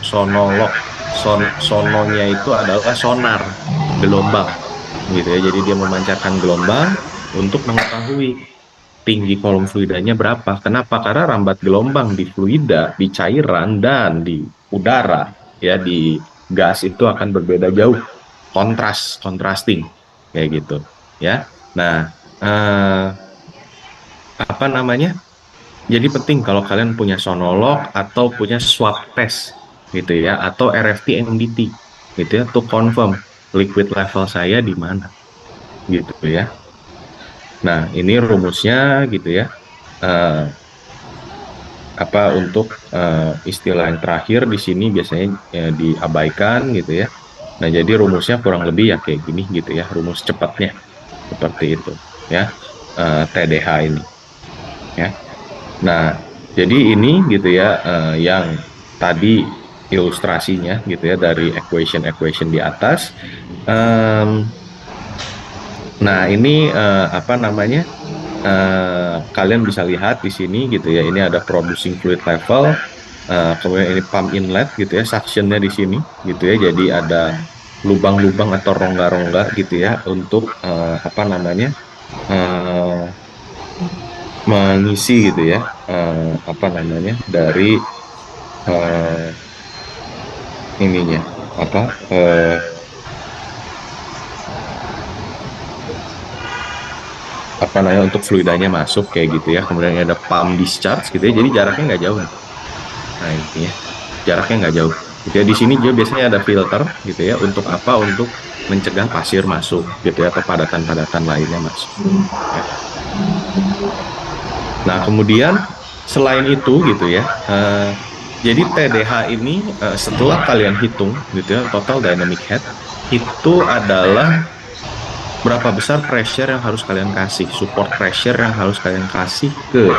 [SPEAKER 1] sonolog. Sononya itu adalah sonar gelombang, gitu ya. Jadi dia memancarkan gelombang untuk mengetahui tinggi kolom fluidanya berapa. Kenapa? Karena rambat gelombang di fluida, di cairan, dan di udara, ya, di gas itu akan berbeda jauh. Contrasting, kayak gitu, ya. Nah, apa namanya? Jadi penting kalau kalian punya sonolog atau punya swab test, gitu ya, atau RFT NDT, gitu ya, to confirm liquid level saya di mana, gitu ya. Nah, ini rumusnya, gitu ya. Eh, apa untuk istilah yang terakhir di sini biasanya diabaikan, gitu ya. Nah, jadi rumusnya kurang lebih ya kayak gini, gitu ya, rumus cepatnya seperti itu, ya. TDH ini, ya. Nah, jadi ini, gitu ya, yang tadi ilustrasinya, gitu ya, dari equation di atas. Em, nah, ini apa namanya? Kalian bisa lihat di sini, gitu ya. Ini ada producing fluid level, kemudian ini pump inlet, gitu ya, suctionnya di sini, gitu ya. Jadi ada lubang-lubang atau rongga-rongga, gitu ya, untuk apa namanya, eh, mengisi, gitu ya, apa namanya, dari eh, ininya, apa, apa namanya, untuk fluidanya masuk, kayak gitu ya. Kemudian ada pump discharge, gitu ya. Jadi jaraknya nggak jauh. Nah, ini ya, jaraknya nggak jauh. Gitu ya. Di sini juga biasanya ada filter, gitu ya. Untuk apa? Untuk mencegah pasir masuk, gitu ya, atau padatan-padatan lainnya masuk. Ya. Nah, kemudian selain itu, gitu ya, jadi TDH ini setelah kalian hitung, gitu ya, total dynamic head itu adalah berapa besar pressure yang harus kalian kasih, support pressure yang harus kalian kasih ke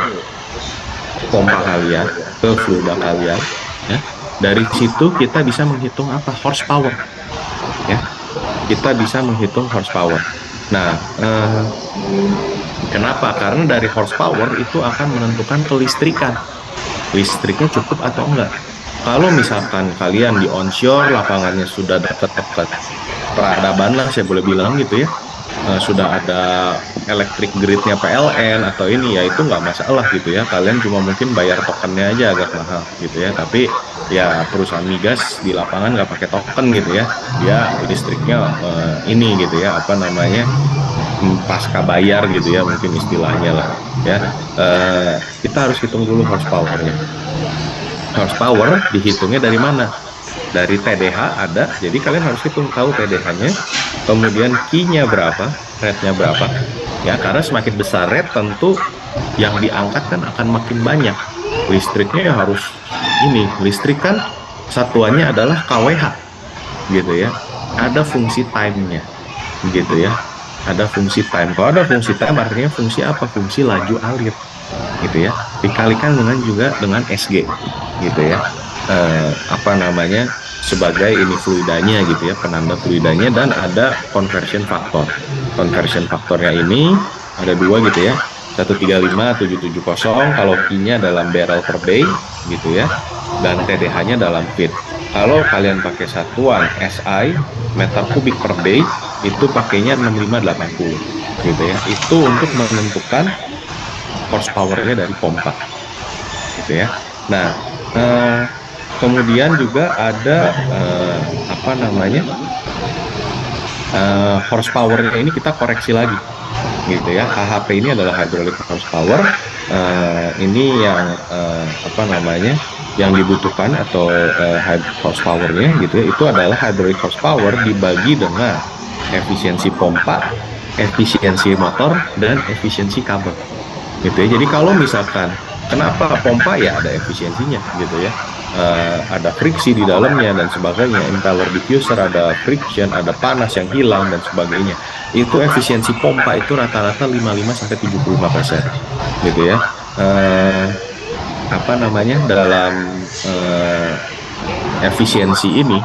[SPEAKER 1] pompa kalian, ke fluida kalian, ya. Dari situ kita bisa menghitung apa? Horsepower, ya. Kita bisa menghitung horsepower. Nah, kenapa? Karena dari horsepower itu akan menentukan kelistrikan. Listriknya cukup atau enggak. Kalau misalkan kalian di onshore, lapangannya sudah dekat-dekat peradaban lah, saya boleh bilang, gitu ya, sudah ada electric grid-nya PLN atau ini, ya itu nggak masalah, gitu ya. Kalian cuma mungkin bayar tokennya aja agak mahal, gitu ya. Tapi ya perusahaan migas di lapangan nggak pakai token, gitu ya. Dia listriknya ini, gitu ya, apa namanya, pasca bayar, gitu ya, mungkin istilahnya lah, ya. Kita harus hitung dulu horsepower-nya. Horsepower dihitungnya dari mana? Dari TDH ada, jadi kalian harus hitung, tahu TDH-nya, kemudian Q-nya berapa, rate-nya berapa, ya. Karena semakin besar rate, tentu yang diangkat kan akan makin banyak. Listriknya ya harus ini, listrik kan satuannya adalah kWh, gitu ya. Ada fungsi time-nya, gitu ya. Ada fungsi time. Kalau ada fungsi time, artinya fungsi apa? Fungsi laju alir, gitu ya. Dikalikan dengan juga dengan SG, gitu ya. Apa namanya, sebagai ini fluidanya, gitu ya, penanda fluidanya. Dan ada conversion factor. Conversion faktornya ini ada dua, gitu ya, 135,770 kalau Q-nya dalam barrel per day, gitu ya, dan TDH-nya dalam feet. Kalau kalian pakai satuan SI, meter kubik per day, itu pakainya 6580, gitu ya. Itu untuk menentukan horsepower-nya dari pompa, gitu ya. Nah, kemudian juga ada apa namanya, horsepower-nya ini kita koreksi lagi, gitu ya. HHP ini adalah hydraulic horsepower. Ini yang apa namanya, yang dibutuhkan atau horsepower-nya, gitu ya, itu adalah hydraulic horsepower dibagi dengan efisiensi pompa, efisiensi motor, dan efisiensi kabel, gitu ya. Jadi kalau misalkan kenapa pompa, ya ada efisiensinya, gitu ya. Ada friksi di dalamnya dan sebagainya, impeller diffuser, ada friction, ada panas yang hilang dan sebagainya. Itu efisiensi pompa itu rata-rata 55-75%, gitu ya. Apa namanya, dalam efisiensi ini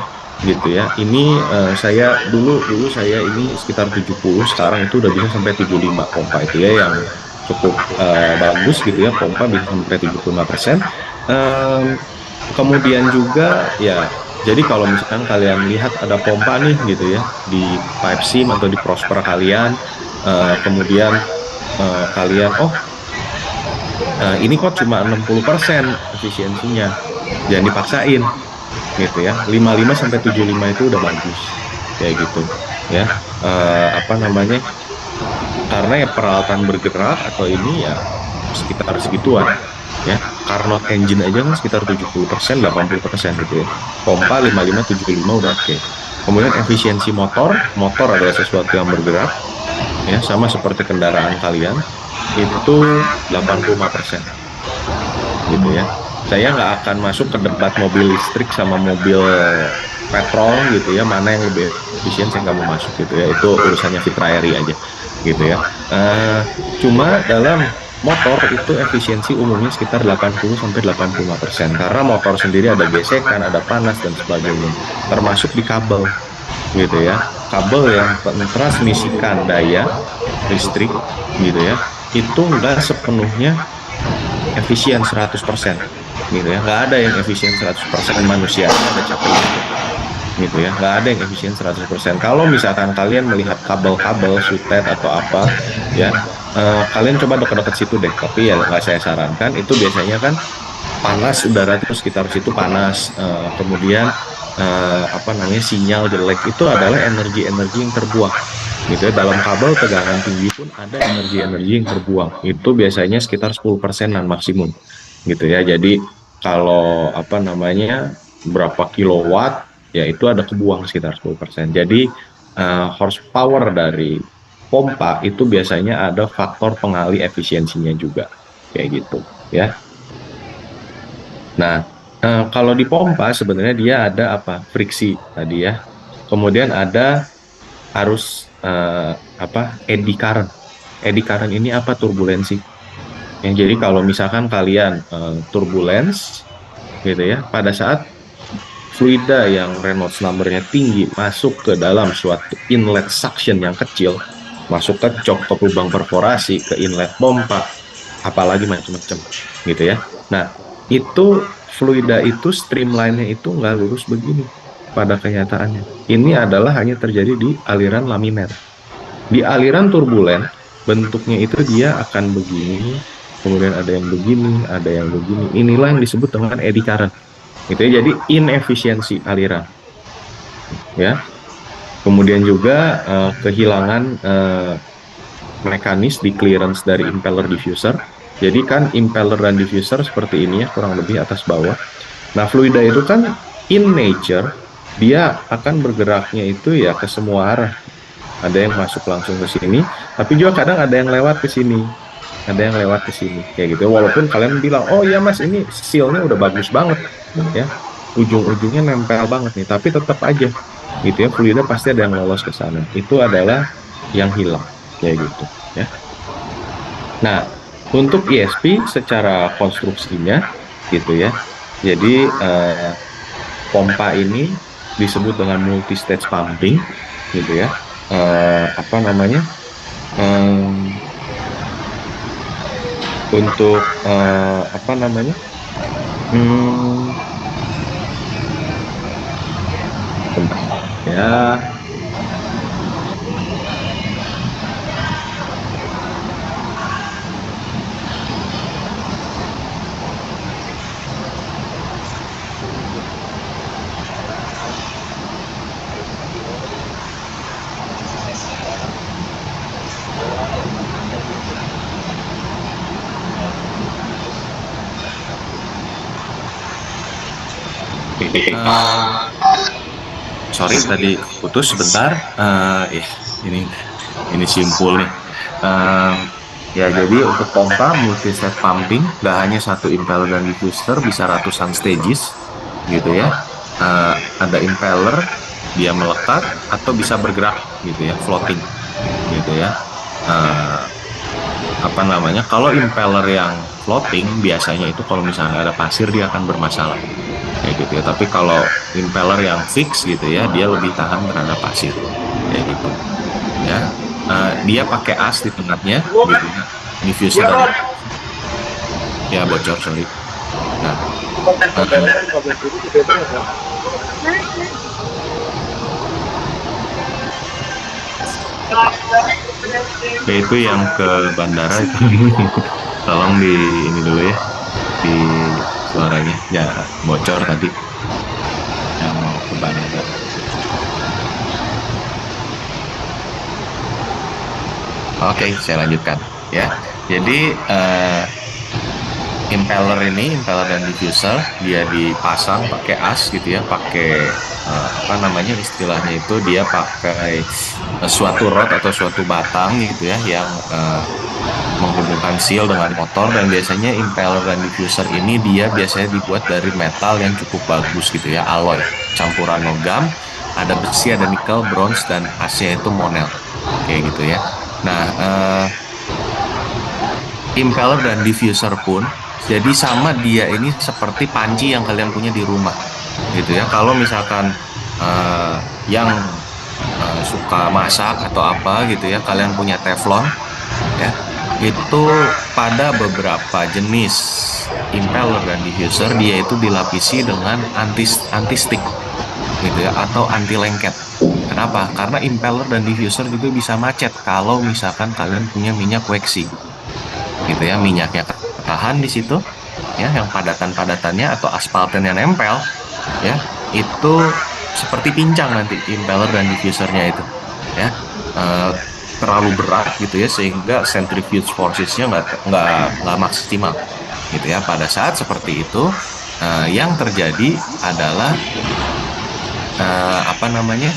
[SPEAKER 1] gitu ya. Ini saya dulu saya ini sekitar 70, sekarang itu udah bisa sampai 75 pompa itu ya, yang cukup bagus gitu ya, pompa bisa sampai 75%. Em, Kemudian juga ya, jadi kalau misalkan kalian lihat ada pompa nih gitu ya di Pipe Sim atau di Prosper kalian, kemudian kalian, oh ini kok cuma 60% efisiensinya, jangan dipaksain gitu ya. 55 sampai 75 itu udah bagus kayak gitu ya. Apa namanya, karena ya peralatan bergerak atau ini ya sekitar segituan ya. Carnot engine aja kan sekitar 70%, 80% gitu ya. Pompa 55 75 udah oke. Kemudian efisiensi motor, motor adalah sesuatu yang bergerak ya, sama seperti kendaraan kalian itu 85% gitu ya. Saya nggak akan masuk ke debat mobil listrik sama mobil petrol gitu ya, mana yang lebih efisien saya nggak mau masuk gitu ya, itu urusannya Fitrairy aja gitu ya. Eh, Cuma dalam motor itu efisiensi umumnya sekitar 80 sampai 85%, karena motor sendiri ada gesekan, ada panas dan sebagainya, termasuk di kabel gitu ya. Kabel yang mentransmisikan daya listrik gitu ya, itu nggak sepenuhnya efisien 100% gitu ya. Nggak ada yang efisien 100%, manusia ada capek gitu ya. Nggak ada yang efisien 100%. Kalau misalkan kalian melihat kabel-kabel sutet atau apa ya, kalian coba dekat-dekat situ deh, tapi ya nggak saya sarankan. Itu biasanya kan panas, udara itu sekitar situ panas. Kemudian apa namanya, sinyal jelek itu adalah energi-energi yang terbuang gitu ya. Dalam kabel tegangan tinggi pun ada energi-energi yang terbuang, itu biasanya sekitar 10%-an maksimum gitu ya. Jadi kalau apa namanya, berapa kilowatt ya itu ada kebuang sekitar 10%. Jadi horsepower dari pompa itu biasanya ada faktor pengalih efisiensinya juga kayak gitu ya. Nah, kalau di pompa sebenarnya dia ada apa? Friksi tadi ya. Kemudian ada arus apa? Eddy current. Eddy current ini apa? Turbulensi. Ya, jadi kalau misalkan kalian turbulence gitu ya, pada saat fluida yang Reynolds number-nya tinggi masuk ke dalam suatu inlet suction yang kecil, masuk ke cok, ke lubang perforasi, ke inlet pompa, apalagi macam-macam gitu ya. Nah, itu fluida itu streamline-nya itu nggak lurus begini pada kenyataannya. Ini adalah hanya terjadi di aliran laminar. Di aliran turbulen, bentuknya itu dia akan begini, kemudian ada yang begini, ada yang begini. Inilah yang disebut dengan eddy current. Gitu ya. Jadi inefisiensi aliran ya. Kemudian juga kehilangan mekanis di clearance dari impeller diffuser. Jadi kan impeller dan diffuser seperti ini ya, kurang lebih atas bawah. Nah, fluida itu kan in nature dia akan bergeraknya itu ya ke semua arah. Ada yang masuk langsung ke sini, tapi juga kadang ada yang lewat ke sini. Ada yang lewat ke sini kayak gitu. Walaupun kalian bilang, "Oh iya Mas, ini seal-nya udah bagus banget." Ya. Ujung-ujungnya nempel banget nih, tapi tetap aja gitu ya, fluida pasti ada yang lolos ke sana. Itu adalah yang hilang kayak gitu ya. Nah, untuk ESP secara konstruksinya gitu ya. Jadi pompa ini disebut dengan multi stage pumping gitu ya. Apa namanya? em, untuk apa namanya? Hmm, bentar. Ya, eh, sorry tadi putus sebentar. Ya, ini ini simpul nih. Eh, Ya, jadi untuk pompa multi stage pumping nggak hanya satu impeller dan diffuser, bisa ratusan stages gitu ya. Ada impeller, dia melekat atau bisa bergerak gitu ya, floating gitu ya. Eh, Apa namanya? Kalau impeller yang floating biasanya itu kalau misalnya ada pasir dia akan bermasalah kayak gitu ya. Tapi kalau impeller yang fix gitu ya, dia lebih tahan terhadap pasir kayak gitu ya. Dia pakai as di tengahnya gitu ya, diffuser dan ya bocor sorry. Nah, itu yang ke bandara itu tolong di ini dulu ya, di suaranya ya bocor tadi yang mau ke bandara. Oke, saya lanjutkan ya. Jadi impeller dan diffuser dia dipasang pakai as gitu ya, pakai apa namanya istilahnya itu dia pakai suatu rod atau suatu batang gitu ya yang menghubungkan seal dengan motor, dan biasanya impeller dan diffuser ini dia biasanya dibuat dari metal yang cukup bagus gitu ya, alloy campuran logam, ada besi, ada nikel, bronze, dan asnya itu monel kayak gitu ya. Nah, impeller dan diffuser pun jadi sama, dia ini seperti panci yang kalian punya di rumah gitu ya. Kalau misalkan yang suka masak atau apa gitu ya, kalian punya teflon ya, itu pada beberapa jenis impeller dan diffuser dia itu dilapisi dengan anti stick gitu ya, atau anti lengket. Kenapa? Karena impeller dan diffuser juga bisa macet kalau misalkan kalian punya minyak waxy gitu ya, minyaknya ketahan di situ ya, yang padatan-padatannya atau aspaltennya nempel ya, itu seperti pincang nanti impeller dan diffusernya itu ya, terlalu berat gitu ya, sehingga centrifuge forcesnya nggak maksimal gitu ya. Pada saat seperti itu yang terjadi adalah apa namanya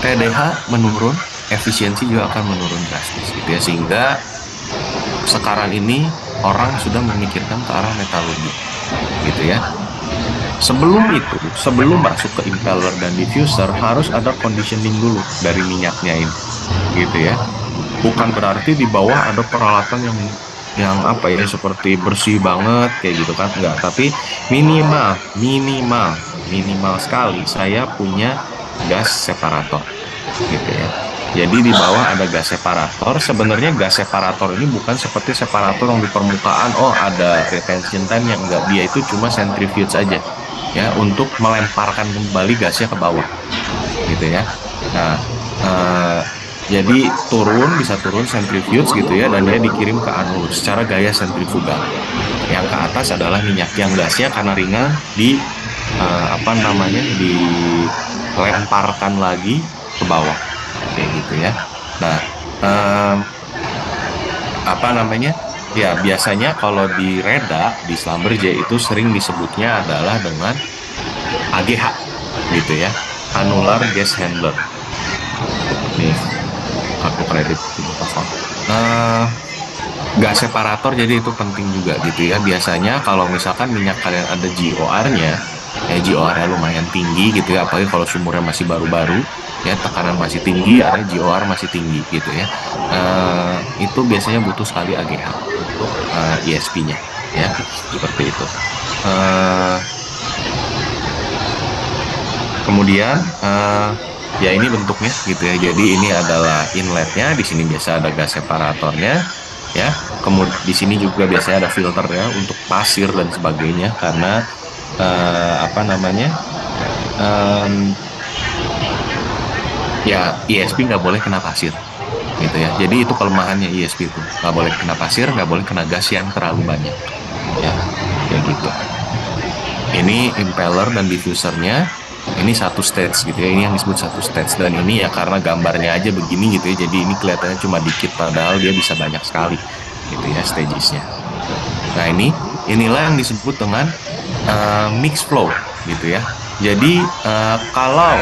[SPEAKER 1] TDH menurun, efisiensi juga akan menurun drastis gitu ya, sehingga sekarang ini orang sudah memikirkan ke arah metalurgi gitu ya. Sebelum itu, sebelum masuk ke impeller dan diffuser, harus ada conditioning dulu dari minyaknya ini gitu ya. Bukan berarti di bawah ada peralatan yang apa ya, seperti bersih banget kayak gitu kan, enggak, tapi minimal sekali saya punya gas separator gitu ya. Jadi di bawah ada gas separator. Sebenarnya gas separator ini bukan seperti separator yang di permukaan, oh ada retention time, yang enggak, dia itu cuma centrifuge aja ya, untuk melemparkan kembali gasnya ke bawah gitu ya. Nah, jadi bisa turun centrifuge gitu ya, dan dia dikirim ke anulus secara gaya sentrifugal. Yang ke atas adalah minyak yang gasnya karena ringan apa namanya dilemparkan lagi ke bawah kayak gitu ya. Nah, apa namanya ya, biasanya kalau di reda di Schlumberger itu sering disebutnya adalah dengan AGH gitu ya, annular gas handler. Nih kartu kredit gas separator, jadi itu penting juga gitu ya. Biasanya kalau misalkan minyak kalian ada GOR-nya GOR-nya lumayan tinggi gitu ya, apalagi kalau sumurnya masih baru-baru ya, tekanan masih tinggi, ada GOR masih tinggi gitu ya, itu biasanya butuh sekali AGH untuk ESP-nya ya, seperti itu. Kemudian ya ini bentuknya gitu ya, jadi ini adalah inletnya, di sini biasa ada gas separatornya ya, kemudian di sini juga biasanya ada filter ya untuk pasir dan sebagainya, karena apa namanya ya ESP nggak boleh kena pasir gitu ya. Jadi itu kelemahannya ESP, itu nggak boleh kena pasir, nggak boleh kena gas yang terlalu banyak ya, kayak gitu. Ini impeller dan diffusernya, ini satu stage gitu ya, ini yang disebut satu stage, dan ini ya karena gambarnya aja begini gitu ya, jadi ini kelihatannya cuma dikit padahal dia bisa banyak sekali gitu ya stagesnya. Nah, inilah yang disebut dengan mix flow gitu ya. Jadi kalau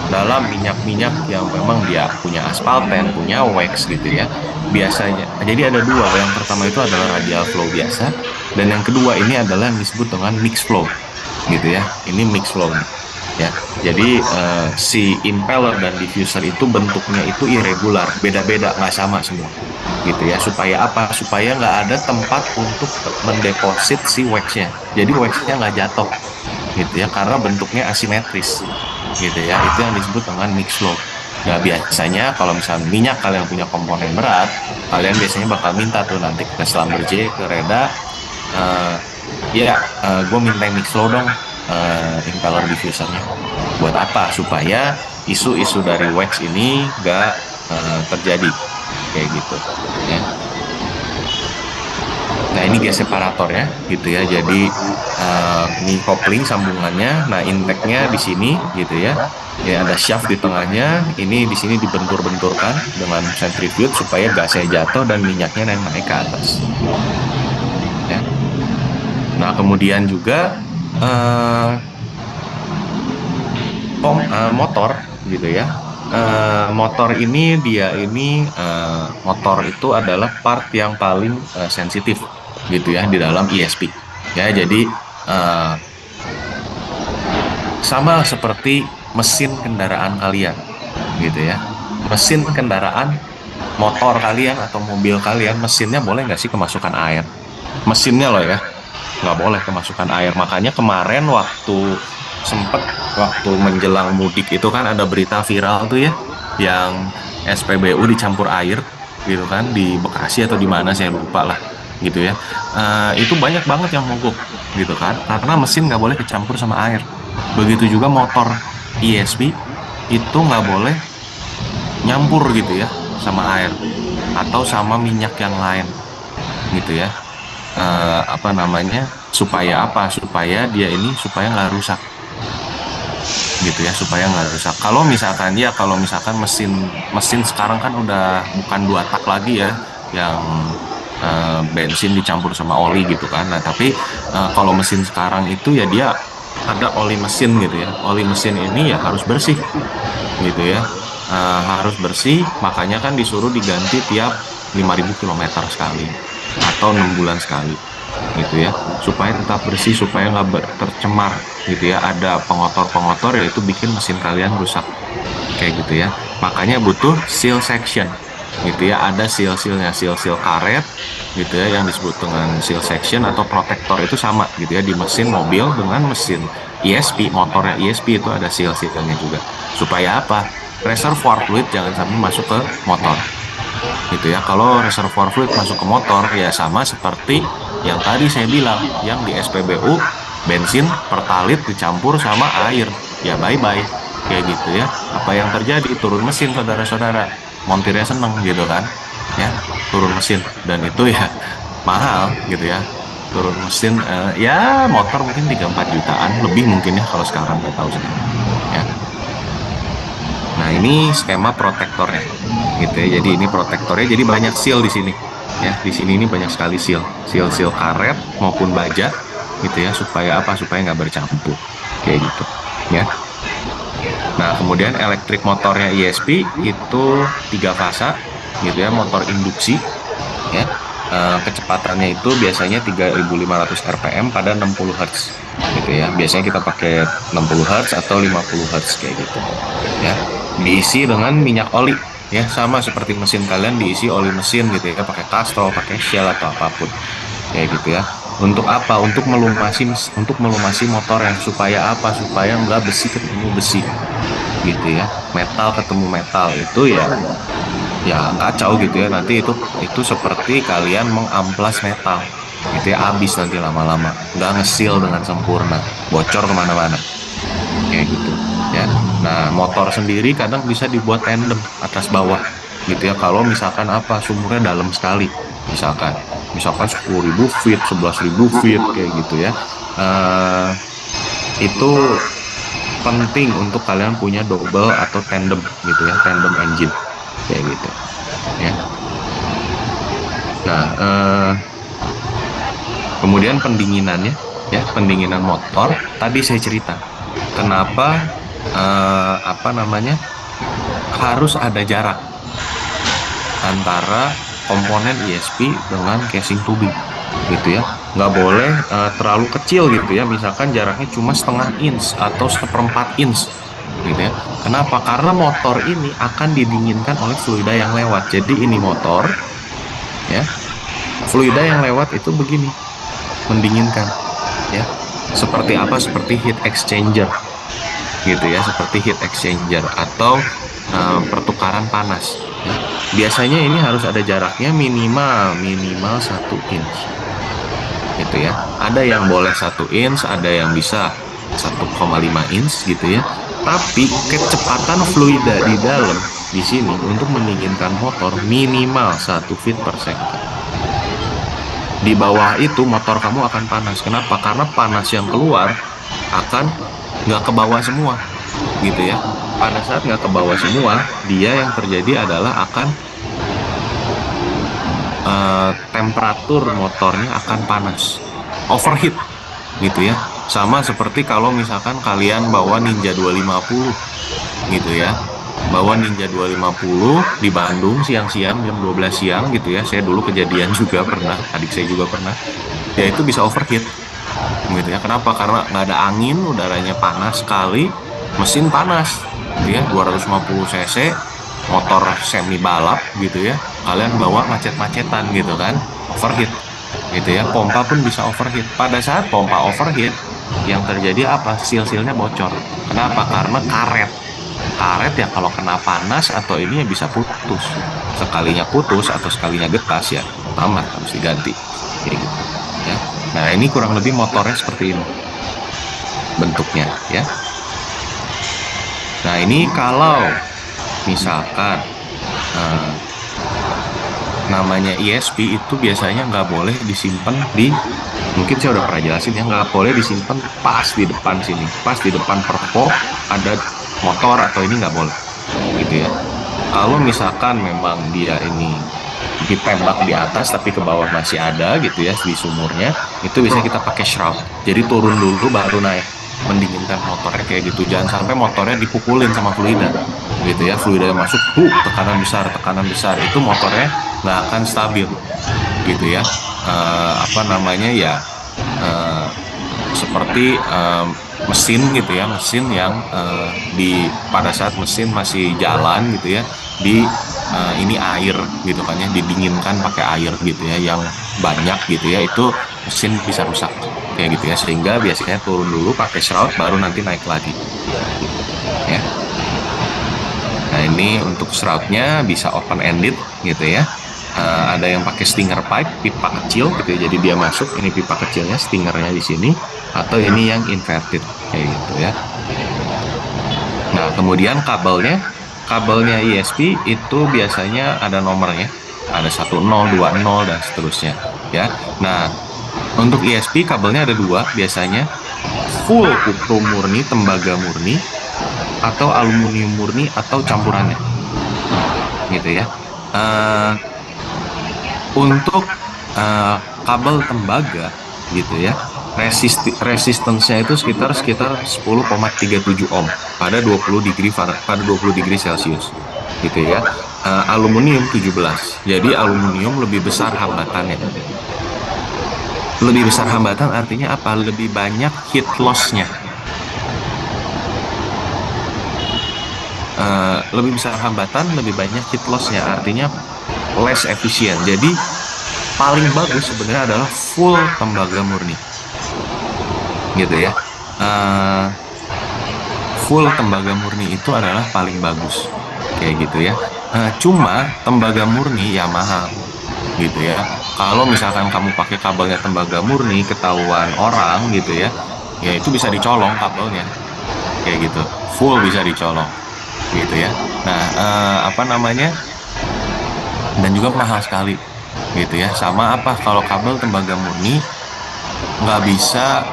[SPEAKER 1] dalam minyak-minyak yang memang dia punya aspalten, punya wax gitu ya, biasanya jadi ada dua. Yang pertama itu adalah radial flow biasa, dan yang kedua ini adalah yang disebut dengan mix flow gitu ya. Ini mix flow nih. ya. Jadi si impeller dan diffuser itu bentuknya itu irregular, beda-beda, nggak sama semua, gitu ya. Supaya apa? Supaya nggak ada tempat untuk mendeposit si waxnya. Jadi waxnya nggak jatuh, gitu ya, karena bentuknya asimetris, gitu ya. Itu yang disebut dengan mix flow. Nah, biasanya kalau misalnya minyak kalian punya komponen berat, kalian biasanya bakal minta tuh nanti ke Schlumberger, ke Reda, eh ya, gue minta mix flow dong, impeller diffusernya. Buat apa? Supaya isu-isu dari wax ini gak terjadi, kayak gitu ya. Nah, ini gas separator ya, gitu ya. Jadi ini kopling sambungannya. Nah, intake-nya di sini, gitu ya. Ya, ada shaft di tengahnya. Ini di sini dibentur-benturkan dengan centrifuge supaya gasnya jatuh dan minyaknya naik ke atas. Ya. Nah, kemudian juga eh, motor, gitu ya. Motor ini dia ini motor itu adalah part yang paling sensitif, gitu ya, di dalam ESP. Ya, jadi eh, sama seperti mesin kendaraan kalian, gitu ya. Mesin kendaraan motor kalian atau mobil kalian, mesinnya boleh nggak sih kemasukan air? Mesinnya loh ya, nggak boleh kemasukan air. Makanya kemarin waktu menjelang mudik itu kan ada berita viral tuh ya, yang SPBU dicampur air, gitu kan, di Bekasi atau di mana saya lupa lah, gitu ya. Itu banyak banget yang mogok, gitu kan, karena mesin nggak boleh kecampur sama air. Begitu juga motor ESP itu nggak boleh nyampur, gitu ya, sama air atau sama minyak yang lain, gitu ya. Apa namanya, supaya apa, supaya dia ini supaya nggak rusak, gitu ya, supaya nggak rusak. Kalau misalkan mesin mesin sekarang kan udah bukan dua tak lagi ya, yang bensin dicampur sama oli, gitu kan. Nah, tapi kalau mesin sekarang itu ya dia ada oli mesin, gitu ya. Oli mesin ini ya harus bersih, gitu ya. Harus bersih, makanya kan disuruh diganti tiap 5.000 kilometer sekali atau 6 bulan sekali, gitu ya, supaya tetap bersih, supaya nggak tercemar, gitu ya. Ada pengotor-pengotor ya itu bikin mesin kalian rusak, kayak gitu ya. Makanya butuh seal section, gitu ya. Ada seal-sealnya, seal-seal karet, gitu ya, yang disebut dengan seal section atau protektor. Itu sama, gitu ya, di mesin mobil dengan mesin ESP, motornya ESP itu ada seal-sealnya juga. Supaya apa? Reservoir fluid jangan sampai masuk ke motor, gitu ya. Kalau reservoir fluid masuk ke motor ya sama seperti yang tadi saya bilang, yang di SPBU bensin pertalit dicampur sama air, ya bye bye, kayak gitu ya. Apa yang terjadi? Turun mesin, saudara-saudara. Montirnya seneng, gitu kan ya, turun mesin. Dan itu ya mahal, gitu ya. Turun mesin, ya motor mungkin 3-4 jutaan lebih mungkin ya, kalau sekarang nggak tahu sih ya. Nah, ini skema protektornya, gitu ya. Jadi ini protektornya, jadi banyak seal di sini. Ya, di sini ini banyak sekali seal, seal karet maupun baja, gitu ya. Supaya apa? Supaya nggak bercampur, kayak gitu, ya. Nah, kemudian elektrik motornya ESP itu 3 fasa, gitu ya, motor induksi, ya. Kecepatannya itu biasanya 3.500 RPM pada 60 Hz, gitu ya. Biasanya kita pakai 60 Hz atau 50 Hz, kayak gitu, ya. Diisi dengan minyak oli, ya, sama seperti mesin kalian diisi oli mesin, gitu ya, pakai Castrol, pakai Shell atau apapun, kayak gitu ya. Untuk apa? Untuk melumasi motor, yang supaya apa? Supaya nggak besi ketemu besi, gitu ya. Metal ketemu metal itu ya kacau, gitu ya. Nanti itu seperti kalian mengamplas metal, gitu ya. Habis nanti lama-lama nggak ngesil dengan sempurna, bocor kemana-mana, kayak gitu ya. Nah, motor sendiri kadang bisa dibuat tandem atas bawah, gitu ya. Kalau misalkan apa, sumurnya dalam sekali, misalkan 10.000 feet, 11.000 feet, kayak gitu ya. Eh, itu penting untuk kalian punya double atau tandem, gitu ya, tandem engine, kayak gitu ya. Nah, kemudian pendinginannya, ya, pendinginan motor tadi saya cerita kenapa, apa namanya, harus ada jarak antara komponen ESP dengan casing tubing, gitu ya. nggak boleh terlalu kecil gitu ya, misalkan jaraknya cuma setengah inch atau seperempat inch gitu ya. Kenapa? Karena motor ini akan didinginkan oleh fluida yang lewat. Jadi ini motor ya, fluida yang lewat itu begini, mendinginkan ya. Seperti apa? Seperti heat exchanger gitu ya, seperti heat exchanger atau pertukaran panas ya. Biasanya ini harus ada jaraknya minimal minimal 1 inch gitu ya. Ada yang boleh 1 inch, ada yang bisa 1,5 inch gitu ya. Tapi kecepatan fluida di dalam di sini untuk mendinginkan motor minimal 1 feet per second. Di bawah itu motor kamu akan panas. Kenapa? Karena panas yang keluar akan nggak ke bawah semua gitu ya. Pada saat nggak ke bawah semua, dia yang terjadi adalah akan temperatur motornya akan panas, overheat gitu ya. Sama seperti kalau misalkan kalian bawa Ninja 250 gitu ya, bawa Ninja 250 di Bandung siang-siang jam 12 siang gitu ya. Saya dulu kejadian juga pernah, adik saya juga pernah, ya itu bisa overheat gitu ya. Kenapa? Karena nggak ada angin, udaranya panas sekali, mesin panas gitu ya, 250 cc, motor semi balap gitu ya, kalian bawa macet-macetan gitu kan, overheat gitu ya. Pompa pun bisa overheat. Pada saat pompa overheat, yang terjadi apa? Seal-sealnya bocor. Kenapa? Karena karet ya kalau kena panas atau ini ya bisa putus. Sekalinya putus atau sekalinya getas ya tamat, harus diganti kayak gitu ya. Nah ini kurang lebih motornya seperti ini bentuknya ya. Nah ini kalau misalkan eh, namanya ESP itu biasanya nggak boleh disimpan di, mungkin saya udah pernah jelasin ya, nggak boleh disimpan pas di depan sini, pas di depan perpo ada motor atau ini nggak boleh gitu ya. Kalau misalkan memang dia ini ditembak di atas tapi ke bawah masih ada gitu ya di sumurnya, itu bisa kita pakai shroud. Jadi turun dulu baru naik, mendinginkan motornya kayak gitu. Jangan sampai motornya dipukulin sama fluida gitu ya, fluida yang masuk tekanan besar itu motornya nggak akan stabil gitu ya. Apa namanya ya, seperti mesin gitu ya, mesin yang di pada saat mesin masih jalan gitu ya, di ini air gitu kan ya, didinginkan pakai air gitu ya yang banyak gitu ya, itu mesin bisa rusak kayak gitu ya. Sehingga biasanya turun dulu pakai shroud baru nanti naik lagi gitu ya. Nah ini untuk shroudnya bisa open ended gitu ya. Ada yang pakai stinger pipe, pipa kecil gitu ya, jadi dia masuk, ini pipa kecilnya, stingernya di sini, atau ini yang inverted kayak gitu ya. Nah kemudian kabelnya ESP itu biasanya ada nomornya, ada 10, 20 dan seterusnya ya. Nah untuk ESP kabelnya ada dua biasanya, full kupro murni, tembaga murni, atau aluminium murni atau campurannya gitu ya. Untuk kabel tembaga gitu ya, resistance-nya itu sekitar 10,37 ohm pada 20 degree Celcius gitu ya. Aluminium 17. Jadi aluminium lebih besar hambatannya. Lebih besar hambatan artinya apa? Lebih banyak heat loss-nya. Lebih besar hambatan, lebih banyak heat loss-nya, artinya less efisien. Jadi paling bagus sebenarnya adalah full tembaga murni gitu ya. Full tembaga murni itu adalah paling bagus kayak gitu ya. Cuma tembaga murni ya mahal gitu ya. Kalau misalkan kamu pakai kabelnya tembaga murni, ketahuan orang gitu ya, ya itu bisa dicolong kabelnya kayak gitu, full bisa dicolong gitu ya. Nah apa namanya, dan juga mahal sekali gitu ya. Sama apa, kalau kabel tembaga murni nggak bisa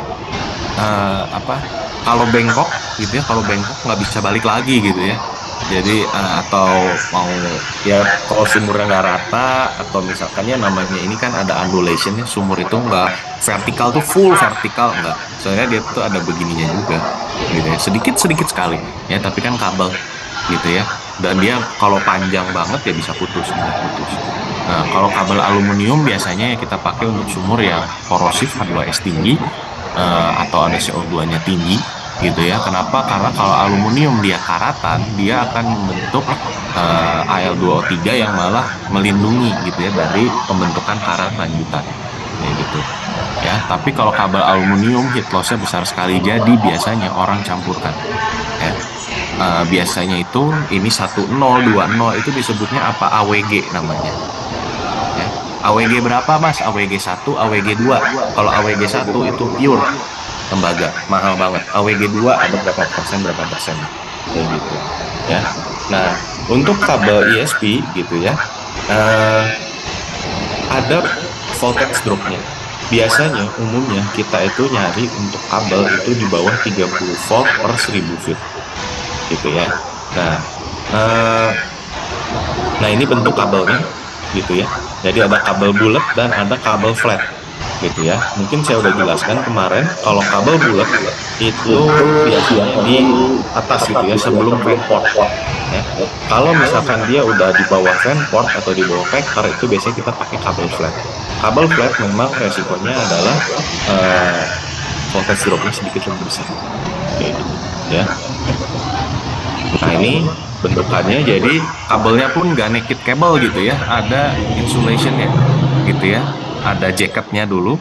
[SPEAKER 1] apa, kalau bengkok gitu ya, kalau bengkok nggak bisa balik lagi gitu ya. Jadi atau mau ya, kalau sumurnya nggak rata, atau misalkannya namanya ini kan ada undulation ya, sumur itu nggak vertikal tuh full vertikal, nggak, soalnya dia tuh ada begininya juga gitu ya, sedikit sekali ya, tapi kan kabel gitu ya. Dan dia kalau panjang banget ya bisa putus, mudah putus. Nah, kalau kabel aluminium biasanya kita pakai untuk sumur yang korosif H2S tinggi, atau ada CO2-nya tinggi gitu ya. Kenapa? Karena kalau aluminium dia karatan, dia akan membentuk Al2O3 yang malah melindungi gitu ya dari pembentukan karat lanjutan. Ya gitu. Ya, tapi kalau kabel aluminium heat loss-nya besar sekali, jadi biasanya orang campurkan. Ya. Biasanya itu ini 1020 itu disebutnya apa? AWG namanya. Ya. AWG berapa Mas? AWG 1, AWG 2. Kalau AWG 1 itu pure tembaga, mahal banget. AWG 2 ada berapa persen kayak gitu. Ya. Nah, untuk kabel ESP gitu ya, ada voltage drop-nya. Biasanya umumnya kita itu nyari untuk kabel itu di bawah 30 volt per 1000 feet gitu ya. Nah, eh, nah ini bentuk kabelnya gitu ya. Jadi ada kabel bulat dan ada kabel flat gitu ya. Mungkin saya udah jelaskan kemarin kalau kabel bulat itu biasanya di atas gitu ya sebelum fan port ya. Kalau misalkan dia udah di bawah fan port atau di bawah vector itu biasanya kita pakai kabel flat. Kabel flat memang resikonya adalah voltage dropnya sedikit lebih besar kayak gitu ya. Nah ini bentukannya jadi kabelnya pun nggak naked cable gitu ya, ada insulationnya gitu ya, ada jacketnya dulu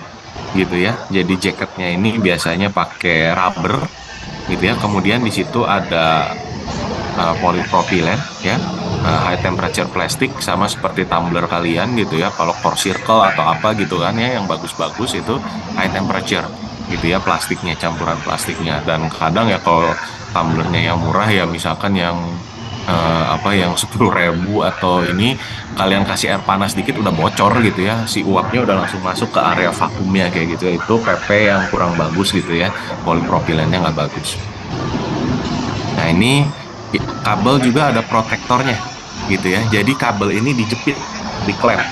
[SPEAKER 1] gitu ya. Jadi jacketnya ini biasanya pakai rubber gitu ya. Kemudian di situ ada polypropylen ya, high temperature plastik sama seperti tumbler kalian gitu ya. Kalau core circle atau apa gitu kan ya, yang bagus-bagus itu high temperature gitu ya, plastiknya, campuran plastiknya. Dan kadang ya kalau tumblernya yang murah ya misalkan yang yang 10.000 atau ini kalian kasih air panas dikit udah bocor gitu ya, si uapnya udah langsung masuk ke area vakumnya kayak gitu ya. Itu PP yang kurang bagus gitu ya, polypropylennya nggak bagus. Nah ini kabel juga ada protektornya gitu ya. Jadi kabel ini dijepit, diklep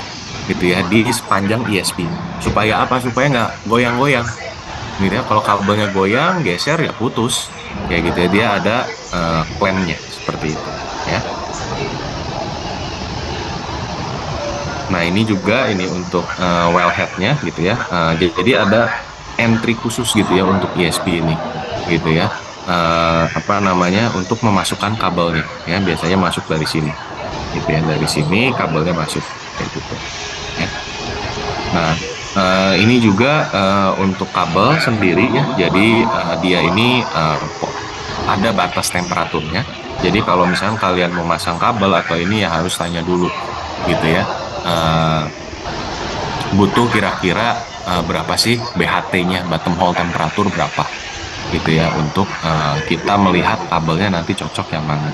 [SPEAKER 1] gitu ya di sepanjang ESP. Supaya apa? Supaya nggak goyang-goyang. Gitu ya. Kalau kabelnya goyang, geser ya putus. Kayak gitu ya. Dia ada klemnya seperti itu ya. Nah ini juga ini untuk wellhead-nya gitu ya. Jadi ada entry khusus gitu ya untuk ESP ini gitu ya. Untuk memasukkan kabelnya ya, biasanya masuk dari sini gitu ya, dari sini kabelnya masuk kayak gitu ya. Nah ini juga untuk kabel sendiri ya, jadi dia ini ada batas temperaturnya. Jadi kalau misalnya kalian mau masang kabel atau ini ya harus tanya dulu gitu ya, butuh kira-kira berapa sih BHT-nya, bottom hole temperatur berapa gitu ya, untuk kita melihat kabelnya nanti cocok yang mana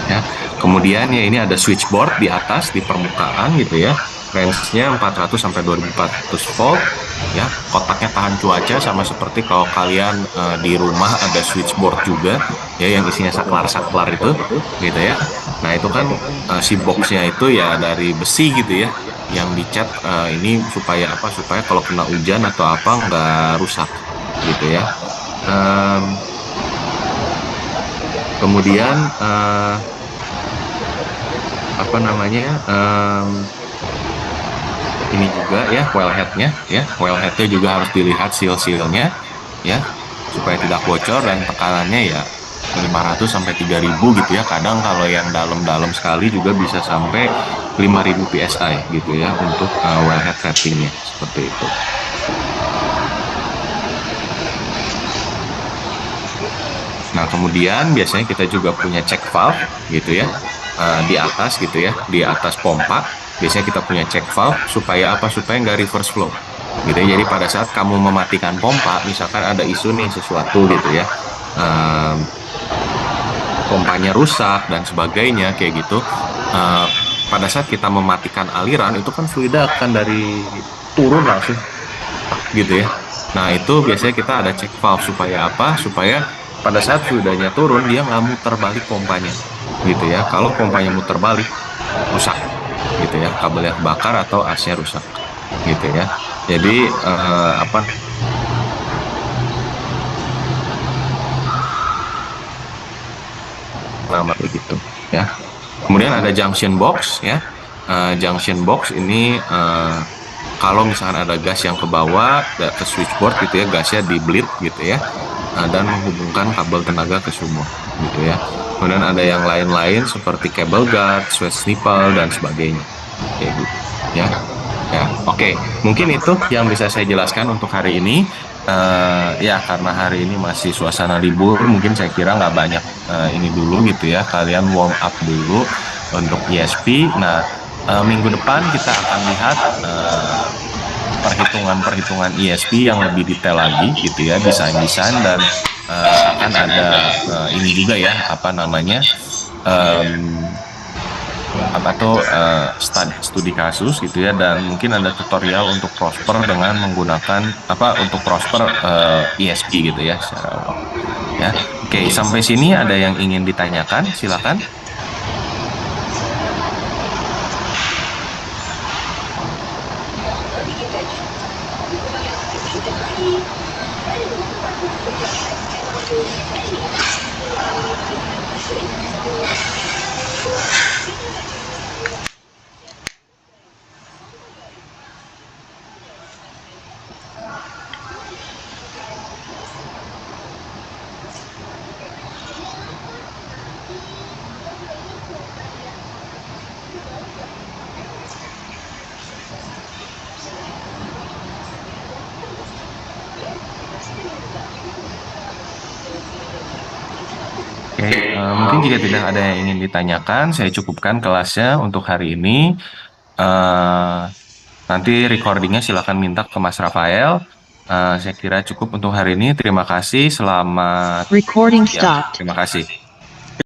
[SPEAKER 1] ya. Kemudian ya ini ada switchboard di atas di permukaan gitu ya, range-nya 400 sampai 2400 volt ya. Kotaknya tahan cuaca, sama seperti kalau kalian di rumah ada switchboard juga ya yang isinya saklar-saklar itu gitu ya. Nah itu kan si boxnya itu ya dari besi gitu ya, yang dicat ini supaya apa? Supaya kalau kena hujan atau apa nggak rusak gitu ya. Kemudian ini juga ya wellheadnya juga harus dilihat seal-sealnya ya, supaya tidak bocor, dan tekanannya ya 500 sampai 3000 gitu ya. Kadang kalau yang dalam-dalam sekali juga bisa sampai 5000 psi gitu ya untuk wellhead ratingnya seperti itu. Nah kemudian biasanya kita juga punya check valve gitu ya, di atas gitu ya, di atas pompa biasanya kita punya check valve supaya apa? Supaya nggak reverse flow gitu ya. Jadi pada saat kamu mematikan pompa, misalkan ada isu nih sesuatu gitu ya, pompanya rusak dan sebagainya kayak gitu, pada saat kita mematikan aliran itu kan fluida akan dari turun langsung gitu ya. Nah itu biasanya kita ada check valve supaya apa? Supaya pada saat fluidanya turun dia nggak muter balik pompanya gitu ya. Kalau pompanya muter balik rusak gitu ya, kabelnya kebakar atau asnya rusak gitu ya. Jadi nama begitu ya. Kemudian ada junction box ya. Junction box ini kalau misalkan ada gas yang ke bawah ke switchboard gitu ya, gasnya di bleed gitu ya, dan menghubungkan kabel tenaga ke sumur gitu ya. Kemudian ada yang lain-lain seperti cable guard, switch nipple dan sebagainya kayak gitu ya. Ya, oke. Mungkin itu yang bisa saya jelaskan untuk hari ini. Ya, karena hari ini masih suasana libur, mungkin saya kira nggak banyak ini dulu gitu ya. Kalian warm up dulu untuk ESP. Nah, minggu depan kita akan lihat perhitungan-perhitungan ESP yang lebih detail lagi gitu ya, desain-desain dan akan ada ini juga ya, apa namanya? em, apa tuh studi kasus gitu ya, dan mungkin ada tutorial untuk Prosper dengan menggunakan apa untuk Prosper ESP gitu ya secara awal ya. Oke, sampai sini ada yang ingin ditanyakan, silakan. Oke, mungkin jika tidak ada yang ingin ditanyakan, saya cukupkan kelasnya untuk hari ini. Eh, Nanti recordingnya silakan minta ke Mas Rafael. Saya kira cukup untuk hari ini. Terima kasih. Selamat
[SPEAKER 2] Recording
[SPEAKER 1] ya.
[SPEAKER 2] stopped.
[SPEAKER 1] Terima kasih.